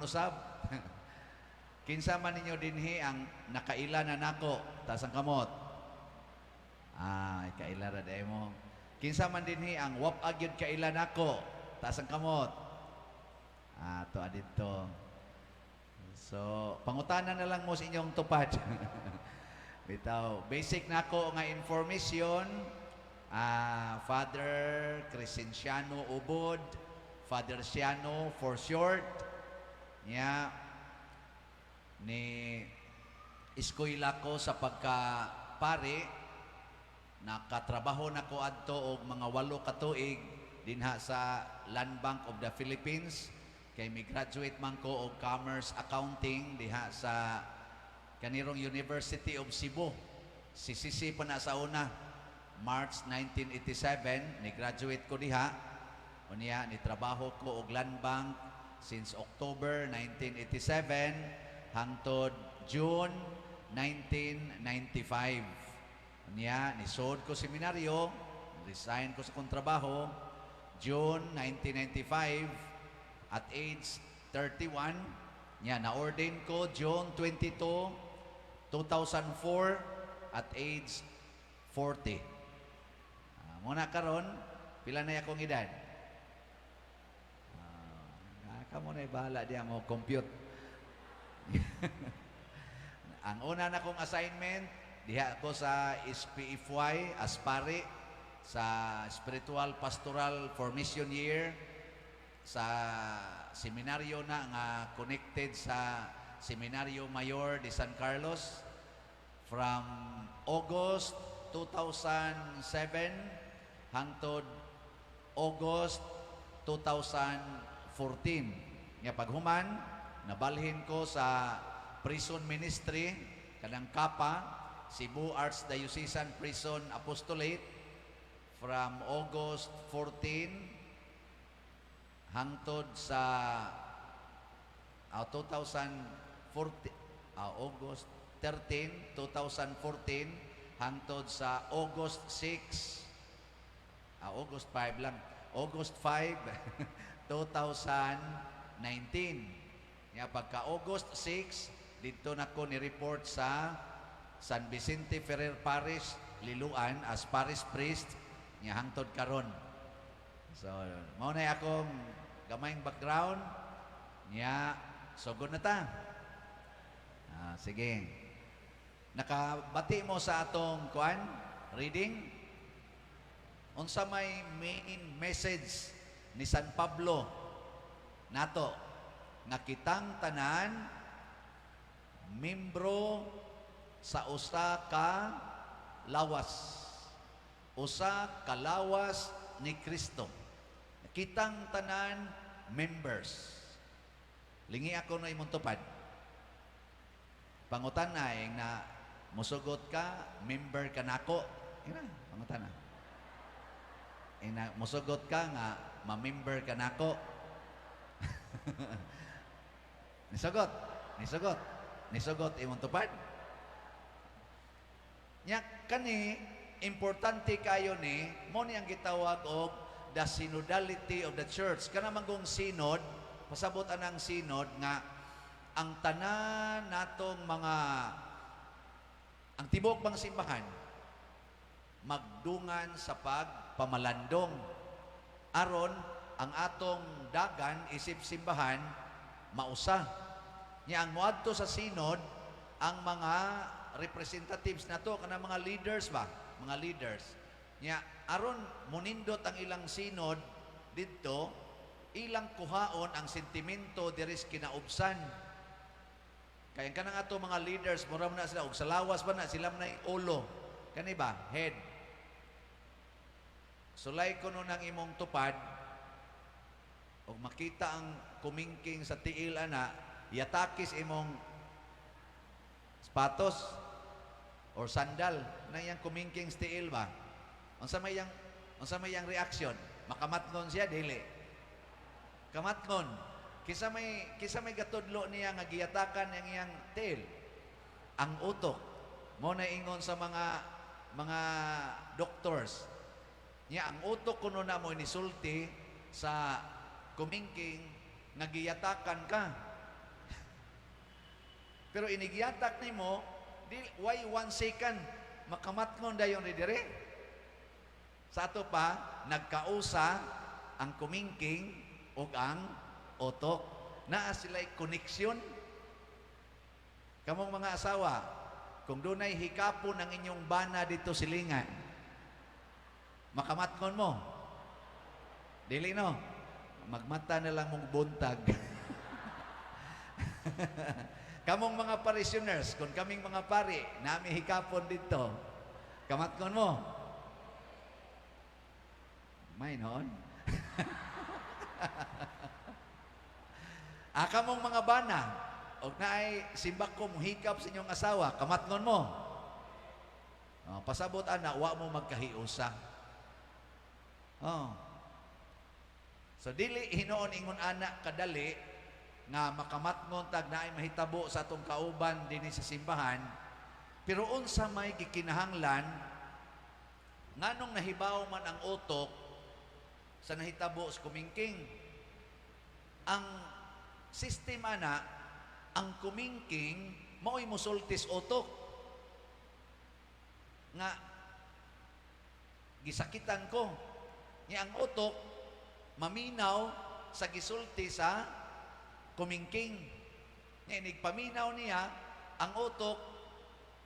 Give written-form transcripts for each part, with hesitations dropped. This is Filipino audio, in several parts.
usab. Kinsa man ninyo dinhi ang nakaila na nako, taas ang kamot. Kaila ra day mo. Kinsa man dinhi ang wap agyud kaila nako, taas ang kamot. To adito. So, pangutanan na lang mo sa inyong tupad. Bitaw, basic nako nga information. Father Crescenciano Ubod, Father Ciano for short. Ni eskwela ko sa pagka-pare, nakatrabaho na ko adto og mga 8 ka tuig dinha sa Land Bank of the Philippines. Kay mi graduate man ko og Commerce Accounting diha sa kanirong University of Cebu. CCC pa na sa una, March 1987, ni graduate ko diha. Unya ni trabaho ko og Land Bank since October 1987 hangtod June 1995. Unya ni sod ko seminaryo, resign ko sa kong trabaho June 1995 at age 31. Na-ordain ko June 22, 2004 at age 40. Muna karon, pila na akong edad? Kamo na bahala diya mo compute. Ang una na kong assignment, diha ako sa SPFY, Aspare, sa Spiritual Pastoral Formation Year, sa seminaryo na nga connected sa Seminaryo Mayor de San Carlos from August 2007 hangtod August 2014. Nga paghuman, nabalhin ko sa prison ministry kanang Kapa, Cebu Archdiocesan Prison Apostolate from August 14 hangtod sa August 13, 2014 hangtod sa August 6, August 5 lang, August 5, 2019. Pagka August 6, dito na ko ni-report sa San Vicente Ferrer Parish, Liloan, as parish priest, hangtod karon. So, mao na akong gamayng background. Sugod na ta. Sige. Nakabati mo sa atong reading? Unsa may main message ni San Pablo nato nga kitang tanan membro sa usa ka lawas. Usa ka lawas ni Kristo. Kitang tanan members. Lingi ako na imong tupad. Pangutan na musugot ka, member ka nako. Pangutan na. Musugot ka nga, ma-member ka nako. Nisugot imong tupad. Kani importante kayo ni mo ni ang gitawag og the synodality of the church. Kana manggong synod, pasabot anang synod nga ang tanan natong ang tibok mga simbahan magdungan sa pagpamalandong aron ang atong dagan isip simbahan mausa. Ang moadto sa synod ang mga representatives nato kana mga leaders mga leaders aron munindot ang ilang synod didto, ilang kuhaon ang sentimento diris kinaubsan. Kaya kanang ato mga leaders mura na sila og sa lawas ba na sila na ulo kani ba head. Sulay ko nun ang imong tupad og makita ang kumingking sa tiil ana, yatakis imong sapatos or sandal na yang kumingking sa tiil ba. Unsa may yang reaksyon? Makamatngon siya dili. Kamatngon. Kisa may gatudlo niya nga giyatakan ang iyang tail. Ang utok mo na ingon sa mga doctors. Ang utok kuno na mo inisulti sa kumingking nga giyatakan ka. Pero inigiyatak nimo, di why 1 second makamatngon dayon dire. Sa ato pa nagkausa ang kumingking ug ang utok. Naa sila'y koneksyon. Kamong mga asawa, kung dunay hikapon ang inyong bana dito silingan, makamatngon mo. Dili no. Magmata na lang mong buntag. Kamong mga parishioners, kung kaming mga pari, nami hikapon dito, kamatngon mo. May noon. Kamong mga bana, og naay simbak ko hikap sa inyong asawa, kamatngon mo. Pasabot ana, wa mo magkahiusa. So dili hinuon ingon anak kadali nga makamatngon tag naay mahitabo sa atong kauban dinhi sa simbahan, pero unsa may gikinahanglan nganong nahibaw man ang utok sa nahitabo sa kumingking. Ang sistema na ang kumingking mao'y musultis utok nga gisakitan ko niya ang utok maminaw sa gisulti sa kumingking. Nga nigpaminaw niya ang utok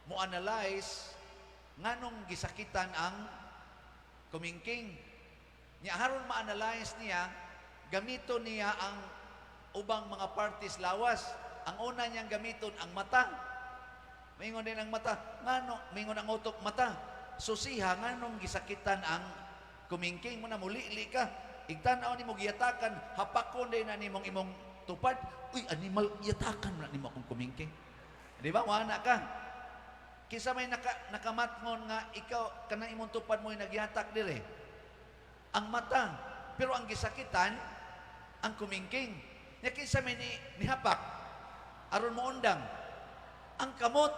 mo analyze nganong gisakitan ang kumingking. Nya haron ma-analyze niya, gamito niya ang ubang mga parties lawas. Ang una niyang gamiton ang mata. Mingon din ang mata. Ngano mingon ang utok mata. Susiha nganong gisakitan ang kumingking mo na muli-li ka. Igtanaw nimo giyatakan, hapakon din na nimong imong tupad. Uy, animal, giyatakan mo na nimo akong kumingking. Di ba? Wala ka. Kisa may nakamatngon nga ikaw, kanang imong tupad mo yung nagyatak dire. Ang mata. Pero ang gisakitan, ang kumingking. Nya kisa may nihapak, aron mo undang. Ang kamot.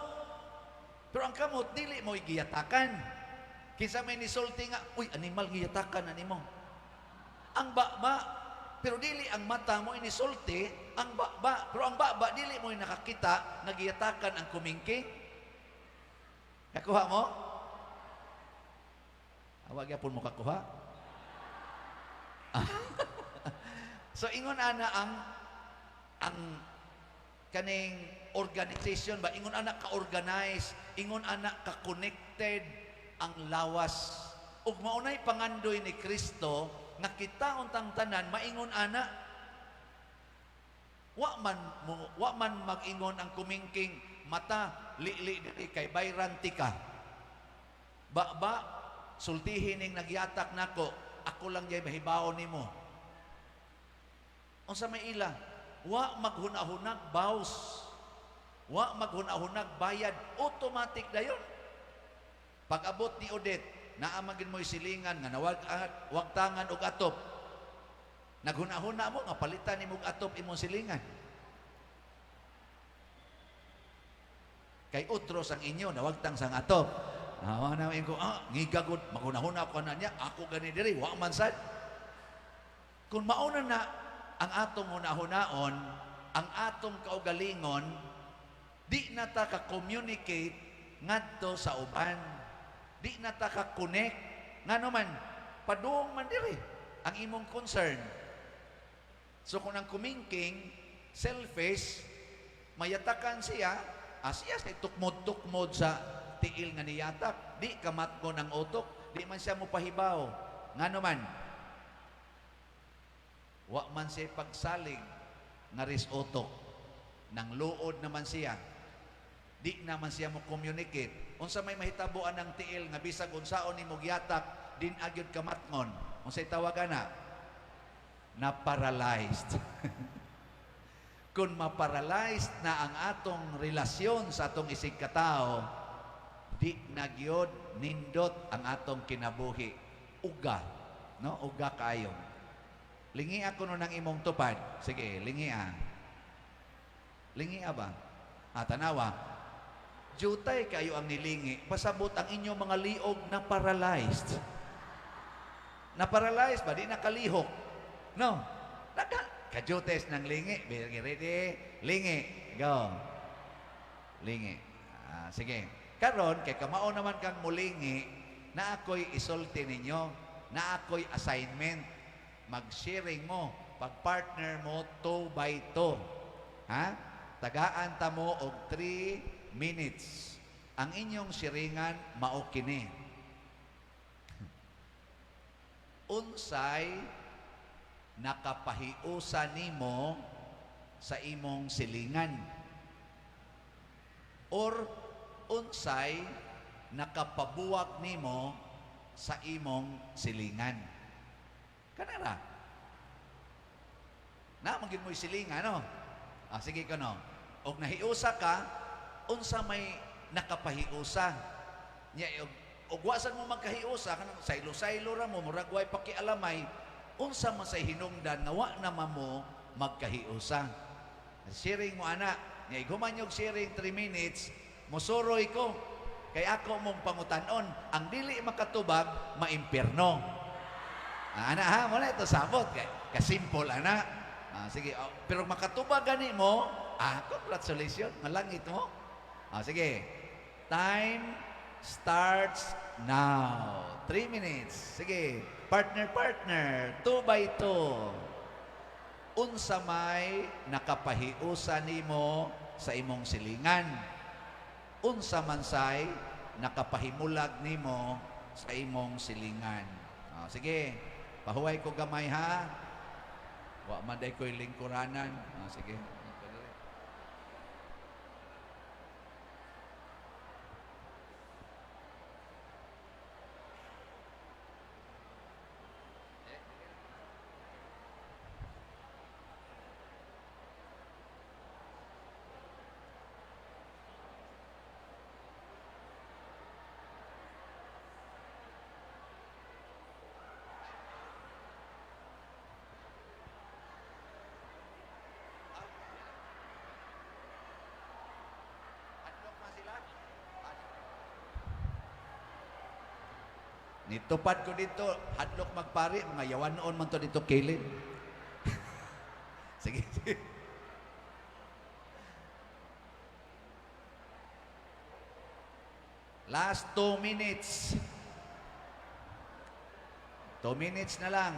Pero ang kamot, dili mo giyatakan. Kisa may nisulti nga, uy, animal, giyatakan na nimo. Ang baba, pero dili ang mata mo inisulti, ang baba, pero ang baba dili mo nakakita nagiyatakan ang kumingking. Nakuha mo? Awag yapon mo kakuha. So ingon ana ang kaning organization ba, ingon ana ka-organize, ingon ana ka-connected ang lawas. Ug maunay pangandoy ni Kristo nga kita untang tanan maingon ana, wa man mag-ingon ang kumingking mata li diri kay bayranti ka. Ba sultihin ning nagyatak nako, ako lang jay mahibaw nimo. Unsa may ila? Wa maghunahunag baws. Wa maghunahunag bayad, automatic dayon. Pag-abot ni Odette, naamagin mo'y silingan nga nawagtangan og atop. Naghuna-huna mo nga palitan ni mong atop imong silingan. Kay utros ang inyo nawagtang sang atop. Awa na ko, ngigagod, maghuna-huna ko na niya, ako gani diri, wa man sad. Kung mauna na ang atong huna-hunaon, ang atong kaugalingon, di na ta ka-communicate ngadto sa uban. Di na ta ka-connect. Nga naman, paduong man diri ang imong concern. So kung ang kumingking, selfish, mayatakan siya, siya sa tukmod-tukmod sa tiil nga niyatak. Di kamatgo ng utok, di man siya mupahibaw. Nga naman, wa man siya pagsalig nga ris utok. Nang luod naman siya. Di naman siya mo communicate. Unsa may mahitabuan ng tiil nga bisag unsaon nimo giyatak din agyud kamatngon. Unsay tawagan na paralyzed. Kung ma-paralyzed na ang atong relasyon sa atong isig katao, di na gyud nindot ang atong kinabuhi. Uga, no? Uga kayo. Lingi ako no ng imong tupad. Sige, lingi Lingi ba? Tanawa. Jutay kayo ang nilingi, pasabot ang inyong mga liog na paralyzed. Na paralyzed ba? Di nakalihok. No. Kajutes ng lingi. Ready? Lingi. Go. Lingi. Sige. Karon kay kamao naman kang mulingi na ako'y isulti ninyo, na ako'y assignment. Mag-sharing mo, pag-partner mo 2 by 2. Ha? Tagaan ta mo og 3 minutes. Ang inyong siringan mao kini. Unsay nakapahiusa nimo sa imong silingan? Or unsay nakapabuwag nimo sa imong silingan? Kanara. Na magin mo'y silingan, no? Sige ka, no? Og nahiusa ka, unsa may nakapahiusa. Nya, og wasan mo magkahiusa, kanang saylo-saylo ra mo, murag way pakialamay, unsa man say hinungdan, nga wa naman mo magkahiusa. Sharing mo, ana. Nya, iguman yung sharing 3 minutes, musuroy ko. Kay ako mong pangutanon, ang dili makatubag, maimpierno. Ana ha, muna ito sabot. Kasimple, ana. Sige, pero makatubag gani mo, congratulations, malangit mo. Sige, time starts now. 3 minutes. Sige, partner, 2 by 2. Unsa may nakapahiusa nimo sa imong silingan? Unsa man say nakapahimulag nimo sa imong silingan? Sige, pahuway ko gamay ha. Wa man day ko'y lingkuranan. Sige. Nitupad ko dito, hadlok magpari, mga yawanon man to dito kilid. Sige, sige. Last 2 minutes. 2 minutes na lang.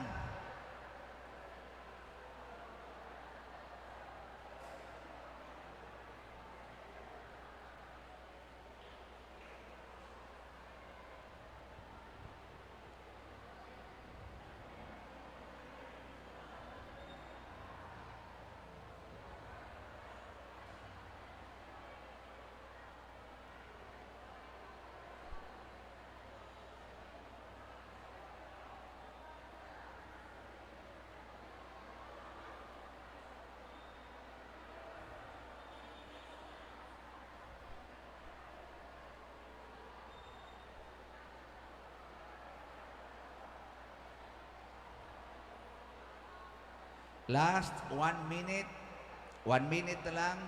Last 1 minute. 1 minute na lang.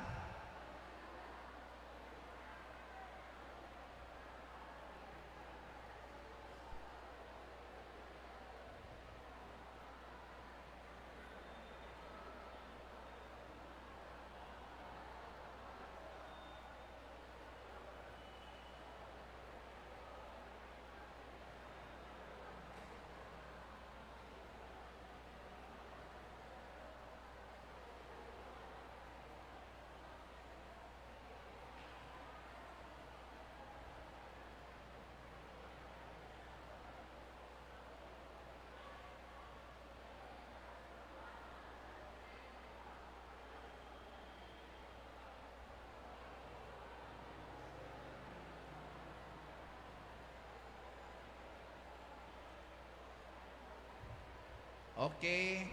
Okay.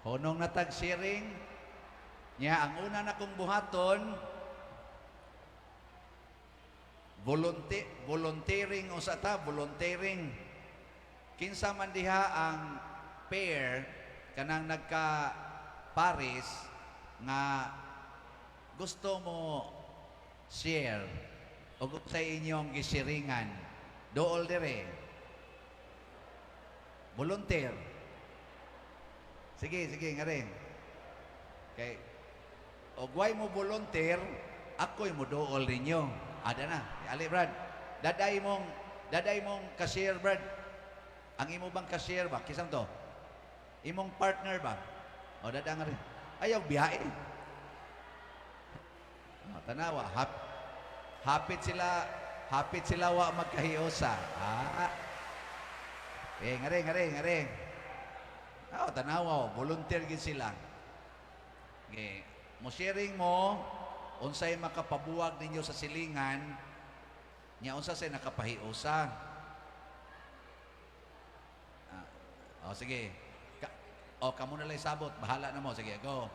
Honong natag sharing. Nya ang una na kong buhaton, volunteering o sa ta, volunteering. Kinsa man diha ang pair kanang nagka Paris nga gusto mo share o sa inyong gisiringan. Dool dire. Volunteer. Sige, nga rin. Okay. O guay mo volunteer, ako'y mo dool ninyo. Ada na. Ali, Brad. Daday mong cashier, Brad. Ang imo bang cashier ba? Kisang to? Imong partner ba? O, dada nga rin. Ayaw, biyahe. O, tanawa. Hapit sila wa magkahiyosa. Ngari. O, tanawa. Volunteer gid sila. Okay. Mo sharing mo, unsay makapabuwag ninyo sa silingan, nya unsa say nakapahiusa. Sige. Kamo na lang sabot, bahala na mo. Sige, go.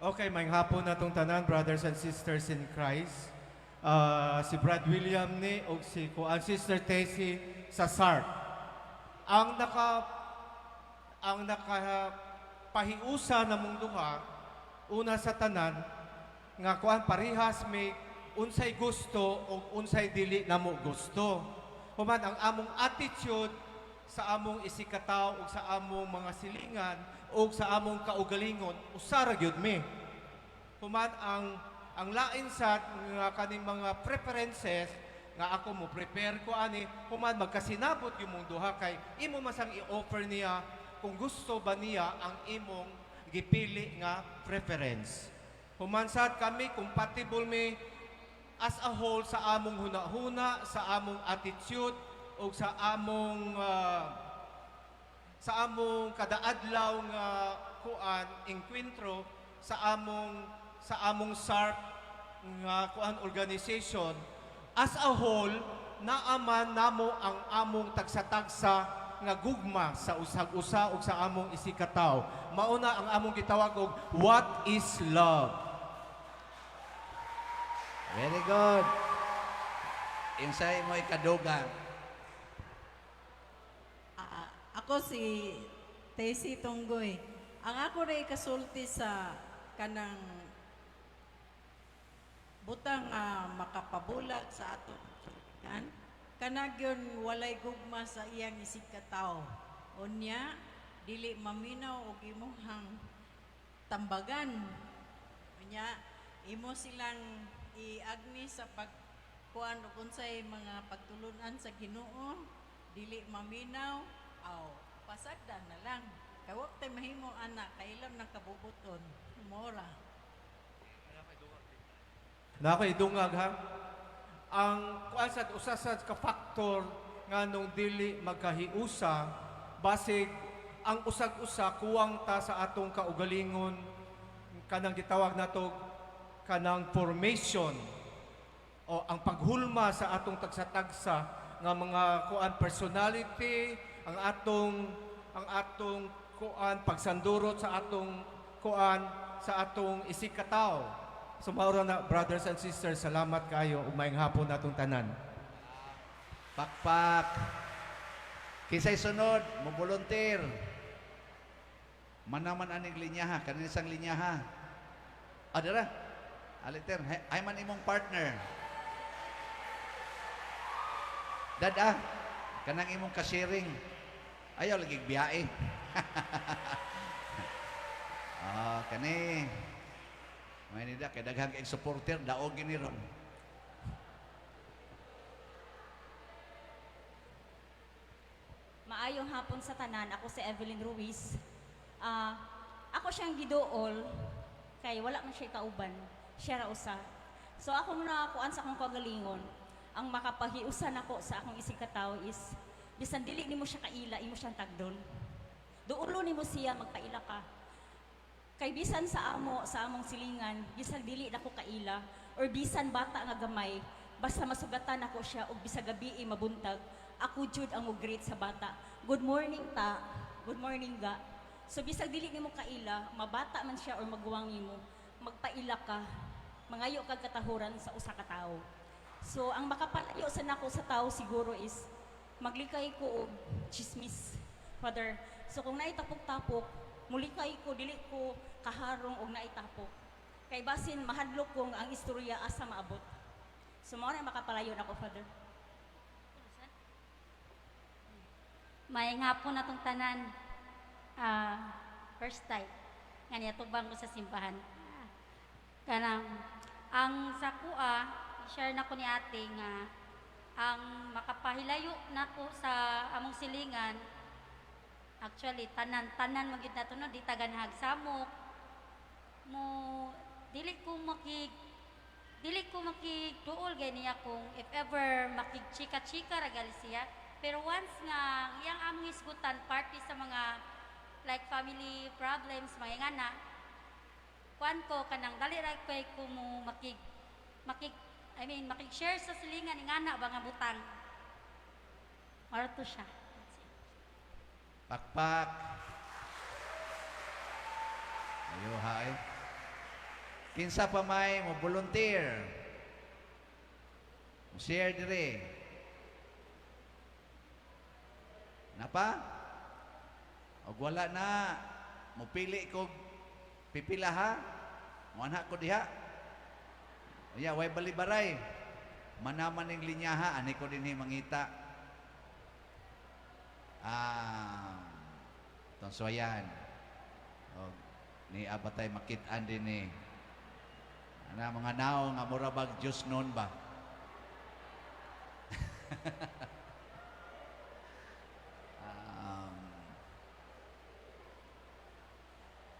Okay, may hapon na tong tanan, brothers and sisters in Christ. Si Brad William ni o ang Sister Tessie sa SART. Ang nakapahiusa na mong duha, una sa tanan, nga kuan parihas may unsay gusto o unsay dili na mo gusto. Human ang among attitude sa among isikataw o sa among mga silingan o sa among kaugalingon, usara gyud mi. Human ang lain sa nga kaning mga preferences nga ako mo prepare ko ani, human magkasinabot yung mong duha kay imo masang i-offer niya kung gusto ba niya ang imong gipili nga preference. Humansad kami, compatible mi as a whole sa among hunahuna, sa among attitude, o sa among kadaadlaw nga kuan enkwentro sa among SARP nga kuan organization. As a whole, naaman namo ang among tagsa-tagsa nga gugma sa usag-usa o sa among isikataw. Mauna ang among gitawag og what is love. Very good. Insay mo ikadugang. Ako si Tessie Tonggoy. Ang ako rin kasulti sa kanang butang makapabulag sa ato. Yan. Kanagyon walay gugma sa iyang isikataw. Unya, dili maminaw o imuhang tambagan. Unya, imo silang iagni sa pagkuan o unsay mga pagtulunan sa Ginoo, dili maminaw, pasagdan na lang. Kawak tay mahimo anak, kailam ng kabubuton. Mora. Na ako idungag ha. Ang kuan sad usa sad ka factor nga nung dili magkahiusa basig ang usag-usa kuwang ta sa atong kaugalingon kanang gitawag nato kanang formation o ang paghulma sa atong tagsa-tagsa nga mga kuan personality, ang atong kuan pagsandurot sa atong kuan sa atong isikataw. So maura na, brothers and sisters, salamat kayo. Umayang hapon natong tanan. Pakpak. Kisay sunod, mo volunteer. Manaman aning linyaha, kanisang linyaha. Dara. Aliter, ay man imong partner. Dada, kanang imong kasharing. Ayaw lagi biyae. Kani. May nida, kay daghang supporter, daog gini ron. Maayong hapon sa tanan, ako si Evelyn Ruiz. Ako siyang giduol, kay wala man siya kauban, siya ra usa. So ako muna kuan sa akong kagalingon, ang makapahiusan ako sa akong isikataw is, bisan dili nimo siya kaila, imo siyang tagdon. Duulo nimo siya, magpaila ka. Kay bisan sa among silingan, bisan dili nako kaila or bisan bata nga gamay, basta masugatan ako siya og bisag gabi mabuntag, ako jud ang mo-greet sa bata. Good morning ta. Good morning ga. So bisag dili nimo kaila, mabata man siya or maguwang nimo, magpaila ka. Mangayo kag katahuran sa usa ka tawo. So ang makapalayo sa nako sa tawo siguro is maglikay ko og chismis. Father, so kung naitapok-tapok, mulikay ko, dili ko kaharong og naitapok. Kay basin mahadlok kong ang istorya asa maabot. So mao na makapalayo nako, Father. Maayong hapon na tong tanan. First time nga niya tubang ko sa simbahan. Kanang ang sa kuha, share na ko ni ate nga ang makapahilayo na ko sa among silingan. Actually, tanan magyud nato no, di taganhag samok. Mo dili ko makigduol gay niya kung if ever makigchika-chika ra gali siya. Pero once nga iyang among isgutan party sa mga like family problems mga ngana, kuan ko kanang dali ra kay ko mo makig-share sa silingan ingana ba nga butang. Marto siya. Pakpak. Ayo hay. Kinsa pa may mo volunteer. Mo share dire. Napa? Og wala na mo pili ko pipila ha. Mo anak ko diha. Unya way balibaray. Manaman ning linyaha ani ko dinhi mangita. Tonsoyan. O, ni abatay makit-an din ni. Ana mga nao nga mura bag Diyos noon ba?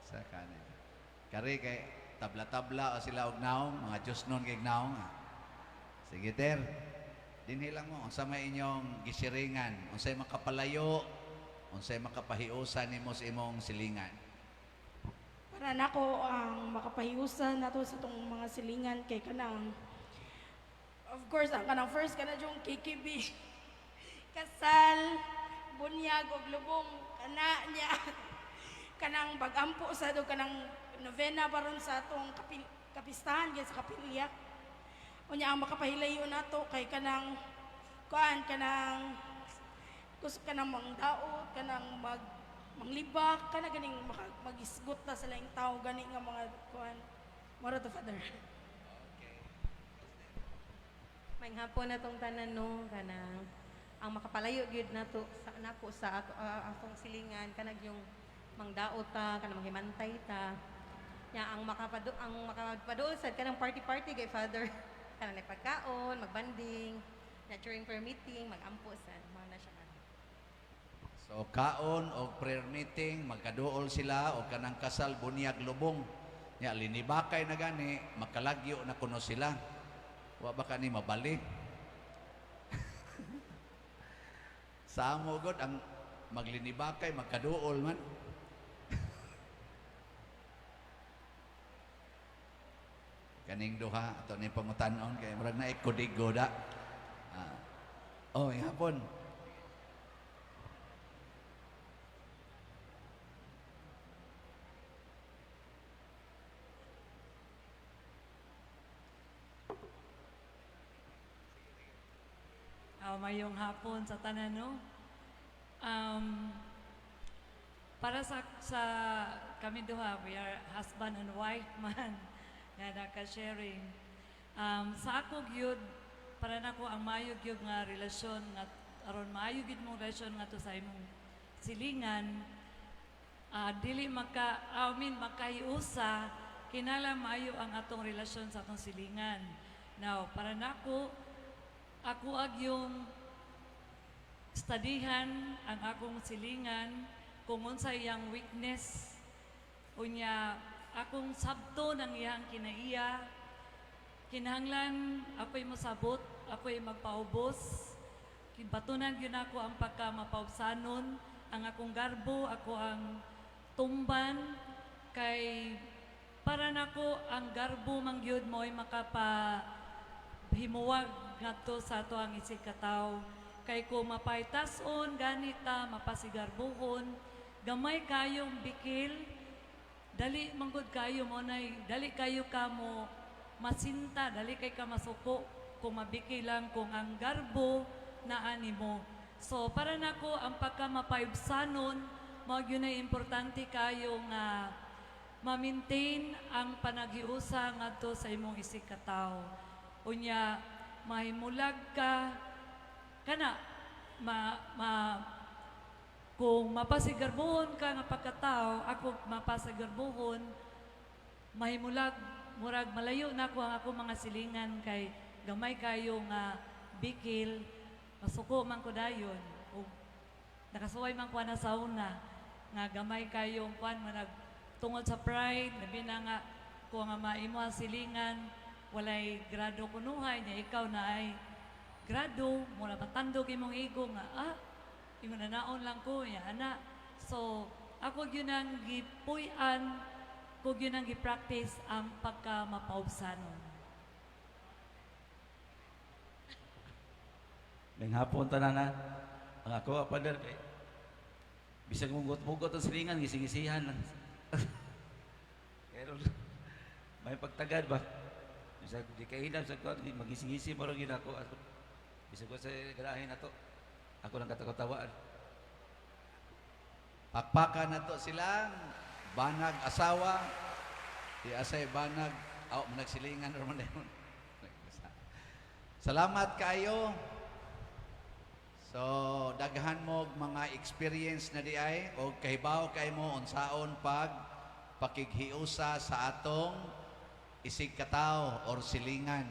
Sa kanin. Kari kay tabla-tabla o sila og naong, mga Diyos noon kay naong. Sige ter. Dinhi lang mo unsa may inyong gisiringan, unsay makapalayo, unsay makapahiusan nimo sa imong silingan. Para nako ang makapahiusan nato sa tong mga silingan kay kanang of course ang kanang first kana yung KKB kasal bunyag og lubong kana niya kanang bagampo sa do kanang novena baron sa atong kapistahan gyud sa kapilya unya ang makapahilayo nato kay kanang kuan kanang gusto kanang mangdaot kanang manglibak kana ganing magisgot na sa laing tao gani nga mga kuan mara to father. May hapon na tong tanan no kanang ang makapalayo gyud nato sa nako sa akong silingan kanag yung mangdaot ta kanang manghimantay ta. Ya ang makapaduol sad kanang party kay father kanang nagpagkaon, magbanding, na during prayer meeting, magampo sad mao na siya. So kaon o prayer meeting, magkaduol sila o kanang kasal bunyag lubong. Ya linibakay na gani, makalagyo na kuno sila. Wa ba kani mabalik? Sa amo gud ang maglinibakay magkaduol man. Kaning duha ato ni pangutan-on kay murag na ikodigo da. Hapon. Mayong hapon sa tanan no. Para sa kami duha, we are husband and wife man nga naka-sharing. Sa ako gyud para nako ang maayo gyud nga relasyon nga aron maayo gyud mong relasyon nga to sa imong silingan. Dili makahiusa kinala maayo ang atong relasyon sa atong silingan. Now, para nako ako yung studyhan ang akong silingan kung unsa iyang weakness unya akong sabto ng iyang kinaiya kinahanglan ako'y mosabot ako'y magpaubos batunan gyud ako ang pagka mapaubsanon ang akong garbo ako ang tumban kay para nako ang garbo man gyud mo'y makapahimuwag ngadto sa ato ang isig kataw kay ko mapaytason ganita mapasigarbuhon gamay kayong bikil dali manggod kayo mo nay dali kayo kamo masinta dali kay ka masuko kung mabikil lang kung ang garbo na animo so para nako ang pagka mapaibsanon mao gyud ay importante kayo nga ma-maintain ang panaghiusa ngadto sa imong isig kataw unya mahimulag ka kana kung mapasigarbuhon ka nga pagkatao ako mapasigarbuhon mahimulag murag malayo na ko ang ako mga silingan kay gamay kayo nga bikil masuko man ko dayon ug nakasuway man ko na sauna nga gamay kayong kwan manag tungod sa pride labi na nga ko nga maimo ang silingan walay grado kunuhay niya ikaw na ay grado mura matandog imong ego nga imo na naon lang ko ya ana so ako gyud ang gipuy-an ko gyud ang gi-practice ang pagka mapaubsanon. Ngayong hapon tanan na ang ako padal kay bisag mugot-mugot ang silingan gising-gisihan lang. Pero may pagtagad ba? Bisag di kailan sa ko magising-gisi mo rin ako. Bisag ko sa garahe na to. Ako lang katakot-tawaan. Pakpakan na to silang banag asawa, di asay banag, managsilingan naman yun. Salamat kayo. So, daghan mo mga experience na di ay, o kahibaw kay mo unsaon pag pakighiusa sa atong isig kataw or silingan.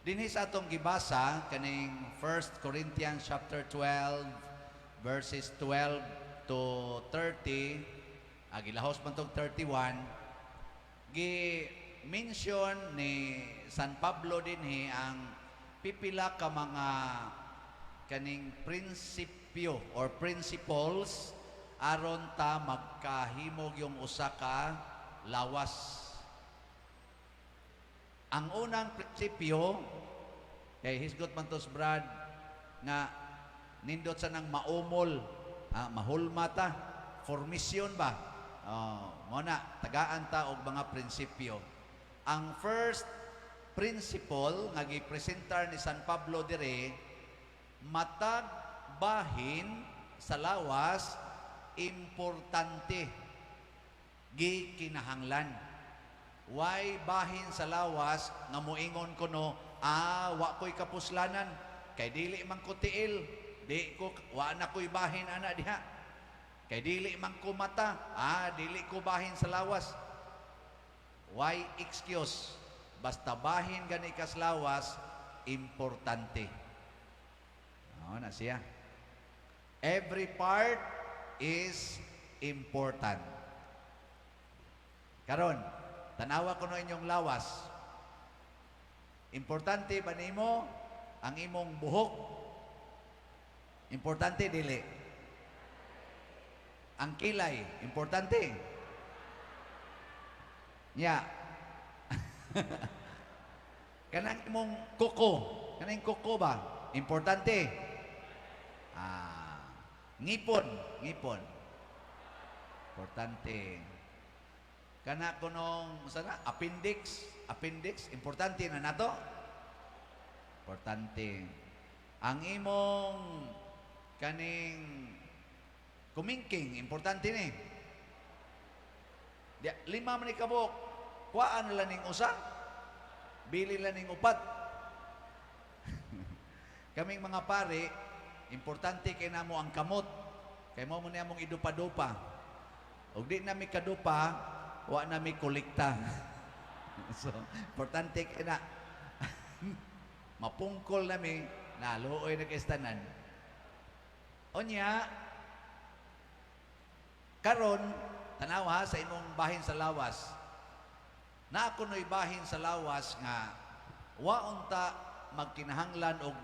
Dinhi sa atong gibasa kaning 1 Corinthians chapter 12 verses 12 to 30, gilahos man tong 31, gi-mention ni San Pablo dinhi ang pipila ka mga kaning prinsipyo or principles aron ta magkahimog yung usa ka lawas. Ang unang prinsipyo kay hisgot man tos Brad nga nindot sa nang maumol, mahulma ta, formation ba? Mo na tagaan ta og mga prinsipyo. Ang first principle nga gipresentar ni San Pablo dire, matag bahin sa lawas importante gikinahanglan. Why bahin sa lawas nga moingon kuno wa ko'y kapuslanan kay dili man ko tiil, wa na ko'y bahin ana diha. Kay dili man ko mata, dili ko bahin sa lawas. Why excuse? Basta bahin gani kas lawas importante. Na siya. Every part is important. Karon, tanawa ko no inyong lawas. Importante ba nimo ang imong buhok? Importante dili. Ang kilay, importante. Nya. Kanang imong kuko, kanang kuko ba? Importante. Ngipon. Importante. Kana kunong sana appendix, importante na nato. Importante. Ang imong kaning kumingking, importante ni. Lima man ni kabuk, kuhaan nila ning usa, bili nila ning upat. Kaming mga pare, importante kay namo ang kamot. Kay mo niya mong idupa-dupa. Og di nami kadupa, wa nami kolekta. So, importante kay na mapungkol nami na luoy nag-istanan. Onya, karon tanawa sa imong bahin sa lawas. Na ako no'y bahin sa lawas nga wa unta magkinahanglan og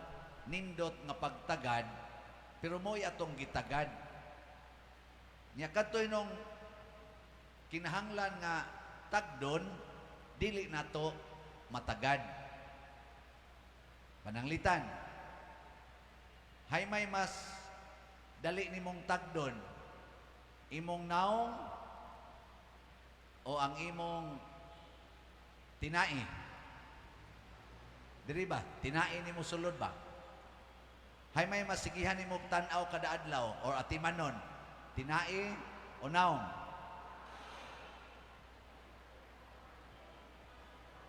nindot nga pagtagad pero mo'y atong gitagad. Nya kadtoy nung kinahanglan nga tagdon dili nato matagad. Pananglitan. Hay may mas dali nimong tagdon. Imong naong o ang imong tinai. Diri ba? Tinai nimo sulod ba? Hay may masigihan nimo tan-aw kada adlaw or atimanon. Tinai o naong.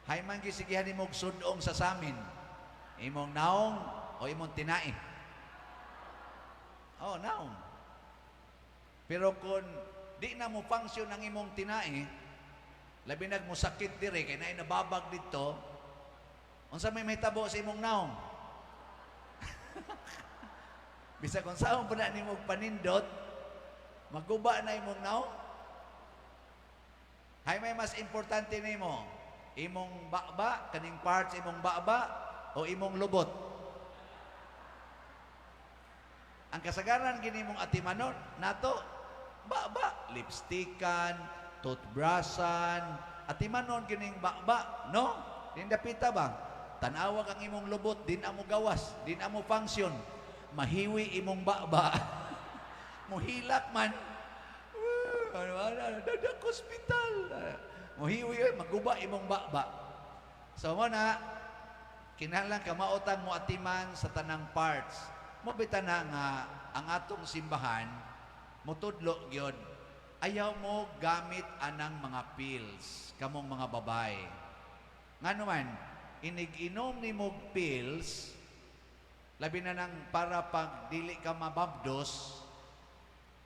Hay man gisigihan nimo sudong sa samin. Imong naong o imong tinai. Naong. Pero kung di na mo function ang imong tinai, Labi nagmusakit dire kay naay nababag dito. Unsa may mahitabo sa imong naong? Bisa kung saan pa na nimo panindot, maguba na imong naong. Hay may mas importante nimo, imong baba, kaning parts imong baba o imong lubot. Ang kasagaran gini mong atimanon nato baba, lipstickan, toothbrushan, atimanon kining baba, no? Dindapita ba? Tanawag ang imong lubot, din amo gawas, din amo function. Mahiwi imong baba. Muhilak man. Dadak hospital. Muhiwi, maguba imong baba. So mo na, kinahanglan ka mautang mo atiman sa tanang parts. Mabita na nga ang atong simbahan mutudlo gyud ayaw mo gamit anang mga pills kamong mga babae. Ngano man inig-inom ni mo pills labi na nang para pag dili ka mababdos,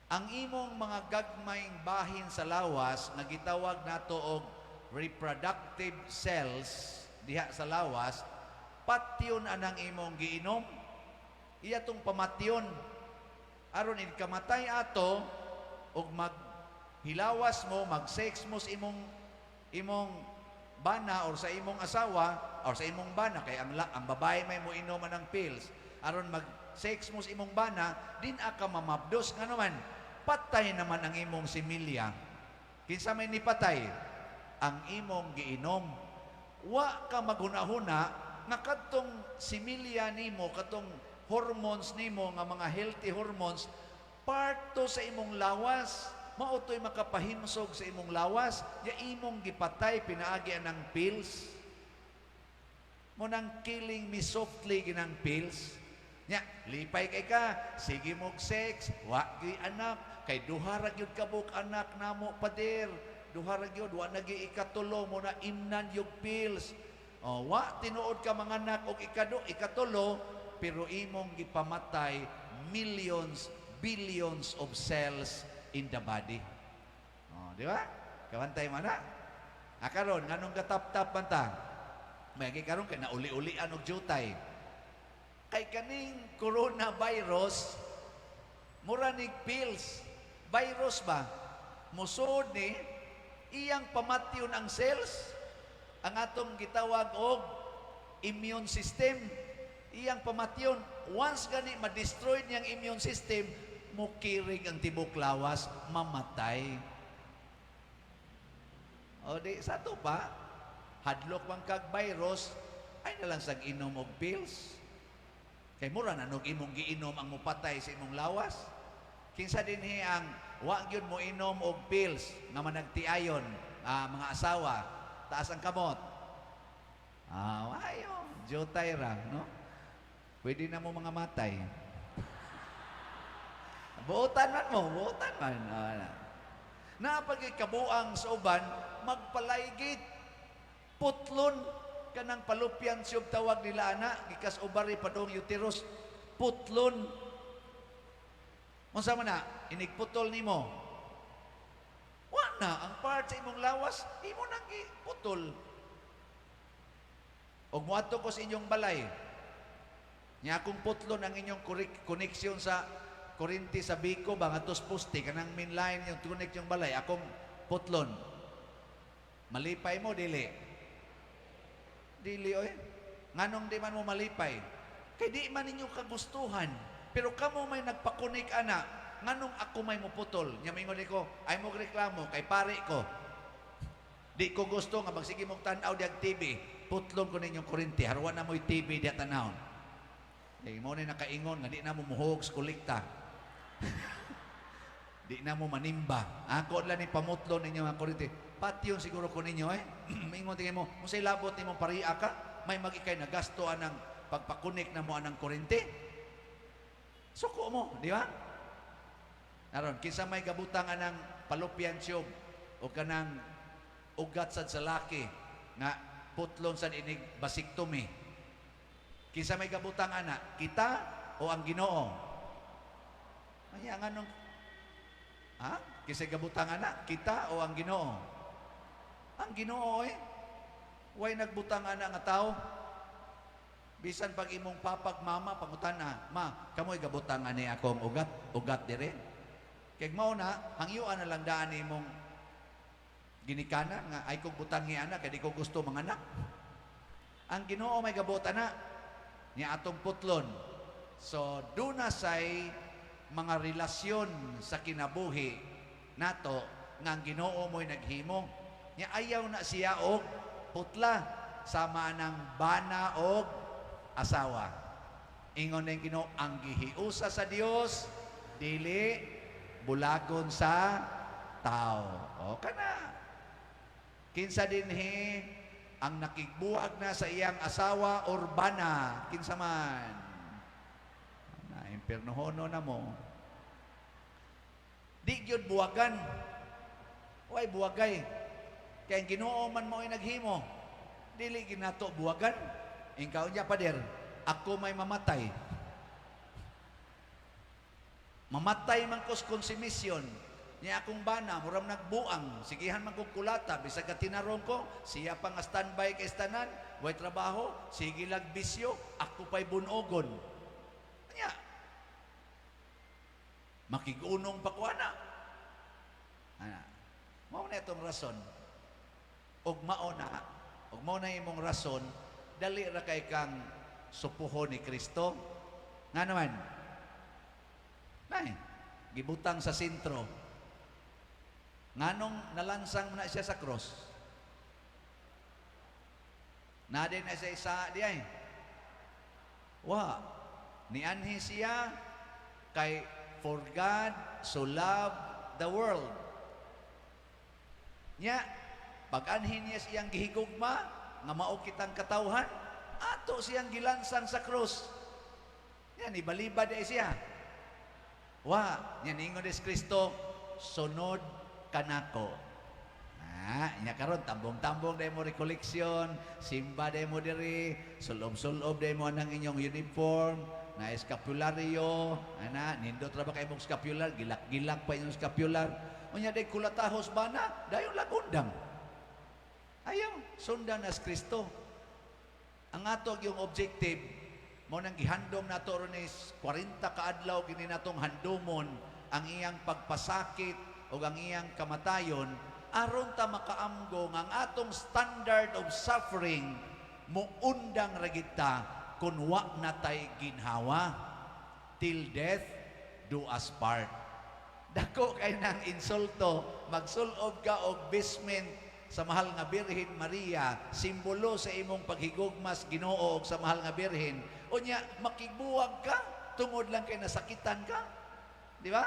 ang imong mga gagmayng bahin sa lawas nga gitawag nato og reproductive cells diha sa lawas, patyon anang imong giinom. Iya tong pamatyon aron kamatay ato og maghilawas mo, mag-sex mo sa imong bana or sa imong asawa or sa imong bana kay ang babae may mo inuman ng pills aron mag-sex mo sa imong bana, din aka mamabdos ngano man patay naman ang imong similya. Kinsa may nipatay ang imong giinom. Wa ka maghunahuna nga kadtong similya nimo, katong hormones nimo nga mga healthy hormones parto sa imong lawas, mautoy makapahimsog sa imong lawas, ya imong gipatay pinaagi anang pills. Mo nang killing me softly ginang pills. Nya, lipay kay ka, sige mog sex, wa gyud anak, kay duha ra gyud kabuk anak namo pader. Duha ra gyud wa nagi ikatulo mo na imnan yung pills. O wa tinuod ka manganak og ikatulo, pero imong gipamatay millions, billions of cells in the body. Oh, di ba? Kawantay man na. Karon nganong gatap-tap man ta? May karon kay nauli-ulian og jutay. Kay kaning coronavirus mura nig pills. Virus ba? Musod ni iyang pamatyon ang cells, ang atong gitawag og immune system. Iyang pamatyon, once gani ma-destroy niyang immune system, mukirig ang tibok lawas, mamatay. O di, sa to pa, hadlok mang kag virus, ay nalang sag inom og pills. Kay mura na nog imong giinom ang mupatay sa imong lawas. Kinsa dinhi ang wa gyud mo inom og pills nga managtiayon, mga asawa, taas ang kamot. Wayo, jotay ra, no? Pwede na mo mga matay. Buotan man mo, buotan man. Napagikabuang sa uban, magpalaygit. Putlon, kanang palupyan siyog tawag nila ana, gikas ubari padong uterus. Putlon. Unsa man na, inigputol nimo. Wa na, ang part sa imong lawas, imo nang giputol. Og muadto ko sa inyong balay, nya akong putlon ang inyong koneksyon sa kuryente sa Biko, bangatos poste, kanang main line yung connect yung balay, akong putlon. Malipay mo, dili. Dili, oy. Nganong di man mo malipay? Kay di man ninyo kagustuhan. Pero kamo may nagpakunik ana, nganong ako may muputol? Nya mingon ko, ay mo reklamo, kay pare ko. Di ko gusto nga, magsige mong tanaw diag TV, putlon ko ninyong kuryente, harwan na mo'y TV diya tanawon. Eh, mo na nakaingon nga di na mo muhog sa kolekta. Di na mo manimba. Ako lang ni pamutlo ninyo ang kurente. Patyon siguro ko ninyo Mingon tingin mo, kung sa'y labot ni mo pariya ka, may mag-ikay na gasto anang pagpakunik na mo anang kurente. Suko mo, di ba? Naron, kinsa may gabutang anang palupyan siyog o kanang ugat sad sa laki nga putlon sa inig basiktomy. Kinsa may gabutang ana, kita o ang Ginoo? Ay nga nung kinsa gabutang ana, kita o ang Ginoo? Ang Ginoo way nagbutang ana nga tao. Bisan pag imong papag mama pangutana, ma, kamoy gabutang ani akong ugat dire. Kay mao na hangyuan na lang daan imong ginikana nga ay kog butangi ana kay di ko gusto manganak. Ang Ginoo may gabutan na niya atong putlon. So duna say mga relasyon sa kinabuhi nato nga ang Ginoo mo'y naghimo. Niya ayaw na siya og putla sama ng bana og asawa. Ingon na yung Ginoo, ang gihiusa sa Dios dili bulagon sa tao. O kana. Kinsa dinhi ang nakigbuwag na sa iyang asawa or bana, kinsa man. Na impernohono na mo. Di gyud buwagan. Way buwagay. Kaya ang Ginoo man mo ay naghimo. Dili ginato buwagan. Ikaw niya, pader, ako may mamatay. Mamatay man ko sa konsumisyon. Niya akong bana, muram nagbuang. Sigihan man kong kulata. Bisag ka tinarong ko, siya pang standby kay istanan. Way trabaho, sige lag bisyo, ako pa'y bunogon. Niya, makigunong pakuana. Mao na itong rason. Og mao na imong rason, dali ra kay kang supuhon ni Kristo. Nga naman, gibutang sa sentro. Nganong nalansang na siya sa cross? Nadin na siya isa diay. Nianhi siya kay for God so loved the world. Nya, pag-anhin niya siyang gihigugma, nga mao kitang katawhan, ato siyang gilansang sa krus. Yan, ibalibad ay siya. Yan ingon des Kristo, sunod kanako. Nya karon tambong-tambong day mo recollection, simba day mo diri, sulob-sulob day mo nang inyong uniform, na eskapularyo, nindot ra ba kay mong scapular, gilak-gilak pa inyong scapular. Unya day kulatahos bana, dayon lagundang. Ayaw, sundan as Kristo. Ang ato yung objective, mo nang gihandom nato ron is 40 kaadlaw gini natong handumon ang iyang pagpasakit o ang iyang kamatayon, aron ta makaamgo nga ang atong standard of suffering muundang ragita kun wa na tay ginhawa. Till death do us part. Dako kay nang insulto, magsulob ka og basement sa mahal nga Birhen Maria, simbolo sa imong paghigugmas Ginoo og sa mahal nga Birhen. Unya makigbuwag ka tungod lang kay nasakitan ka. Di ba?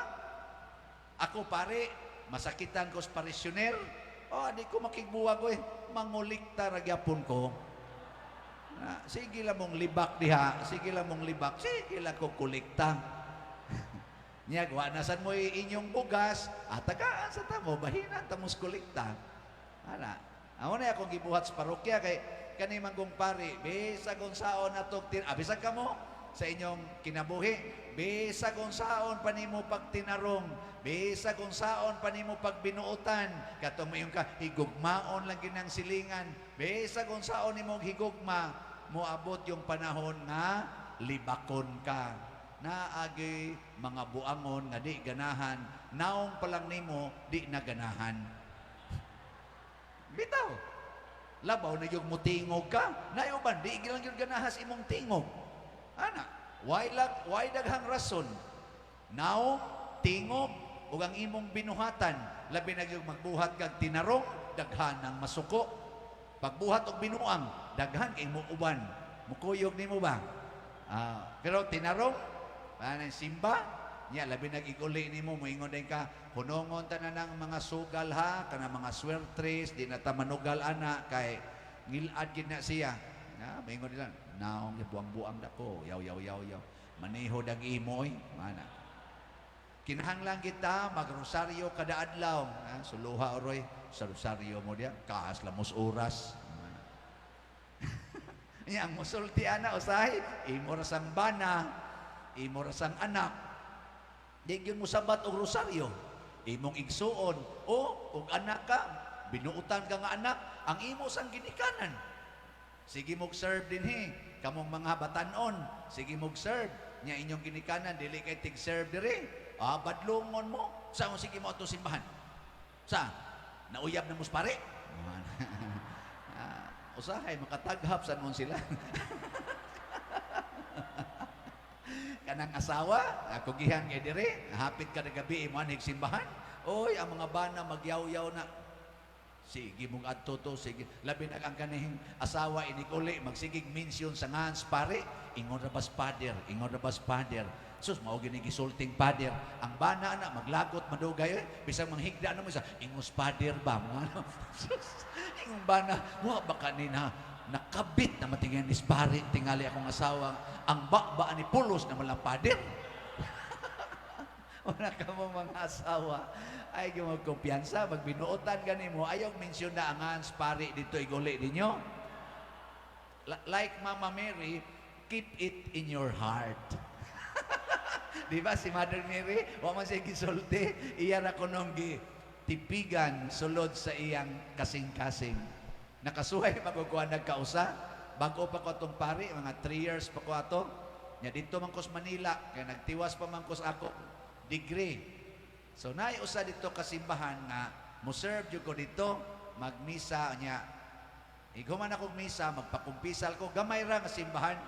Ako pare, masakitan ko sa parisyoner. Di ko makigbuwag mangulikta ra gyapon ko. Sige lang mong libak diha, sige lang mong libak, sige lang ko kulikta. Nya wa nasan mo inyong bugas, tagaan sa tamo bahinan tamos kulikta. Amo na akong gibuhat sa parokya kay kani manggong pari, bisag unsaon atong bisag kamo sa inyong kinabuhi, bisag unsaon pa nimo pagtinarong, bisag unsaon pa nimo pagbinuotan, katong mayong ka higugmaon lang ginang silingan, bisag unsaon nimo higugma, moabot yung panahon nga libakon ka. Naagi mga buangon nga di ganahan, naong pa lang nimo di na ganahan. Bitaw. Labaw na yung mutingog ka. Nayuban, di lang yung ganahas imong tingog. Why daghang rason? Now, tingog, o ang imong binuhatan. Labi na yung magbuhat kag tinarong, daghan ang masuko. Pagbuhat og binuang, daghan kay mo uban. Mukuyog ni mo ba? Pero tinarong, simba, niya, labi nag-iguli ni mo, moingon din ka, hunongon ta na ng mga sugal ha, kana mga swertres, di na ta manugal ana, kay ngilad gid na siya. Moingon nila, naong buang-buang dako, yaw. Maniho dag imoy, mana. Kinahanglan kita magrosaryo kada adlaw. Suluha oroy, sa rosaryo mo diya, kaas lamos oras. Yang musulti ana usahay, imo ra sang bana, imo ra sang anak. Di yun mo sabat og rosaryo. Imong igsuon, og anak ka, binuutan ka nga anak, ang imo sang ginikanan. Sige mog serve din kamong mga batanon, sige mog serve. Nya inyong ginikanan, dili kay tig-serve diri. Badlongon mo. Saan sige mo ato simbahan? Sa? Nauyab na muspare? Usahay, makataghap sa noon sila. Kanang asawa, kugihan kay dire, hapit ka na gabi, imanig simbahan. Oy, ang mga bana magyaw-yaw na. Sige mong adto to, sige. Labi na ang kanihing asawa inikuli, magsigig mention sa ngans pare, ingon na bas pader, ingon na bas pader. Sus, mao gini gisulting pader. Ang bana na maglagot madugay, bisang manghigda na mo sa ingos pader ba mo ano. Sus, ingon bana, wa baka ni na nakabit na matingin ni pare tingali akong asawa. Ang bakba ni pulos na malang pader. Wala ka mo mga asawa ay gumagkumpiyansa, magbinuotan ganimo, ayaw mention na ang pare dito iguli ninyo. Like Mama Mary, keep it in your heart. Di ba si Mother Mary, wa man siya gisulti, iya ra kunong tipigan sulod sa iyang kasing-kasing. Nakasuhay magkukuha nagkausa, bago pa ko itong pare, mga 3 years pa ko ato. Nya dito man ko sa Manila, kaya nagtiwas pa man ko sa ako degree. So naiusa dito kasimbahan nga mo-serve jud ko dito, magmisa nya. Iguman akong misa, magpakumpisal ko gamay ra nga simbahan.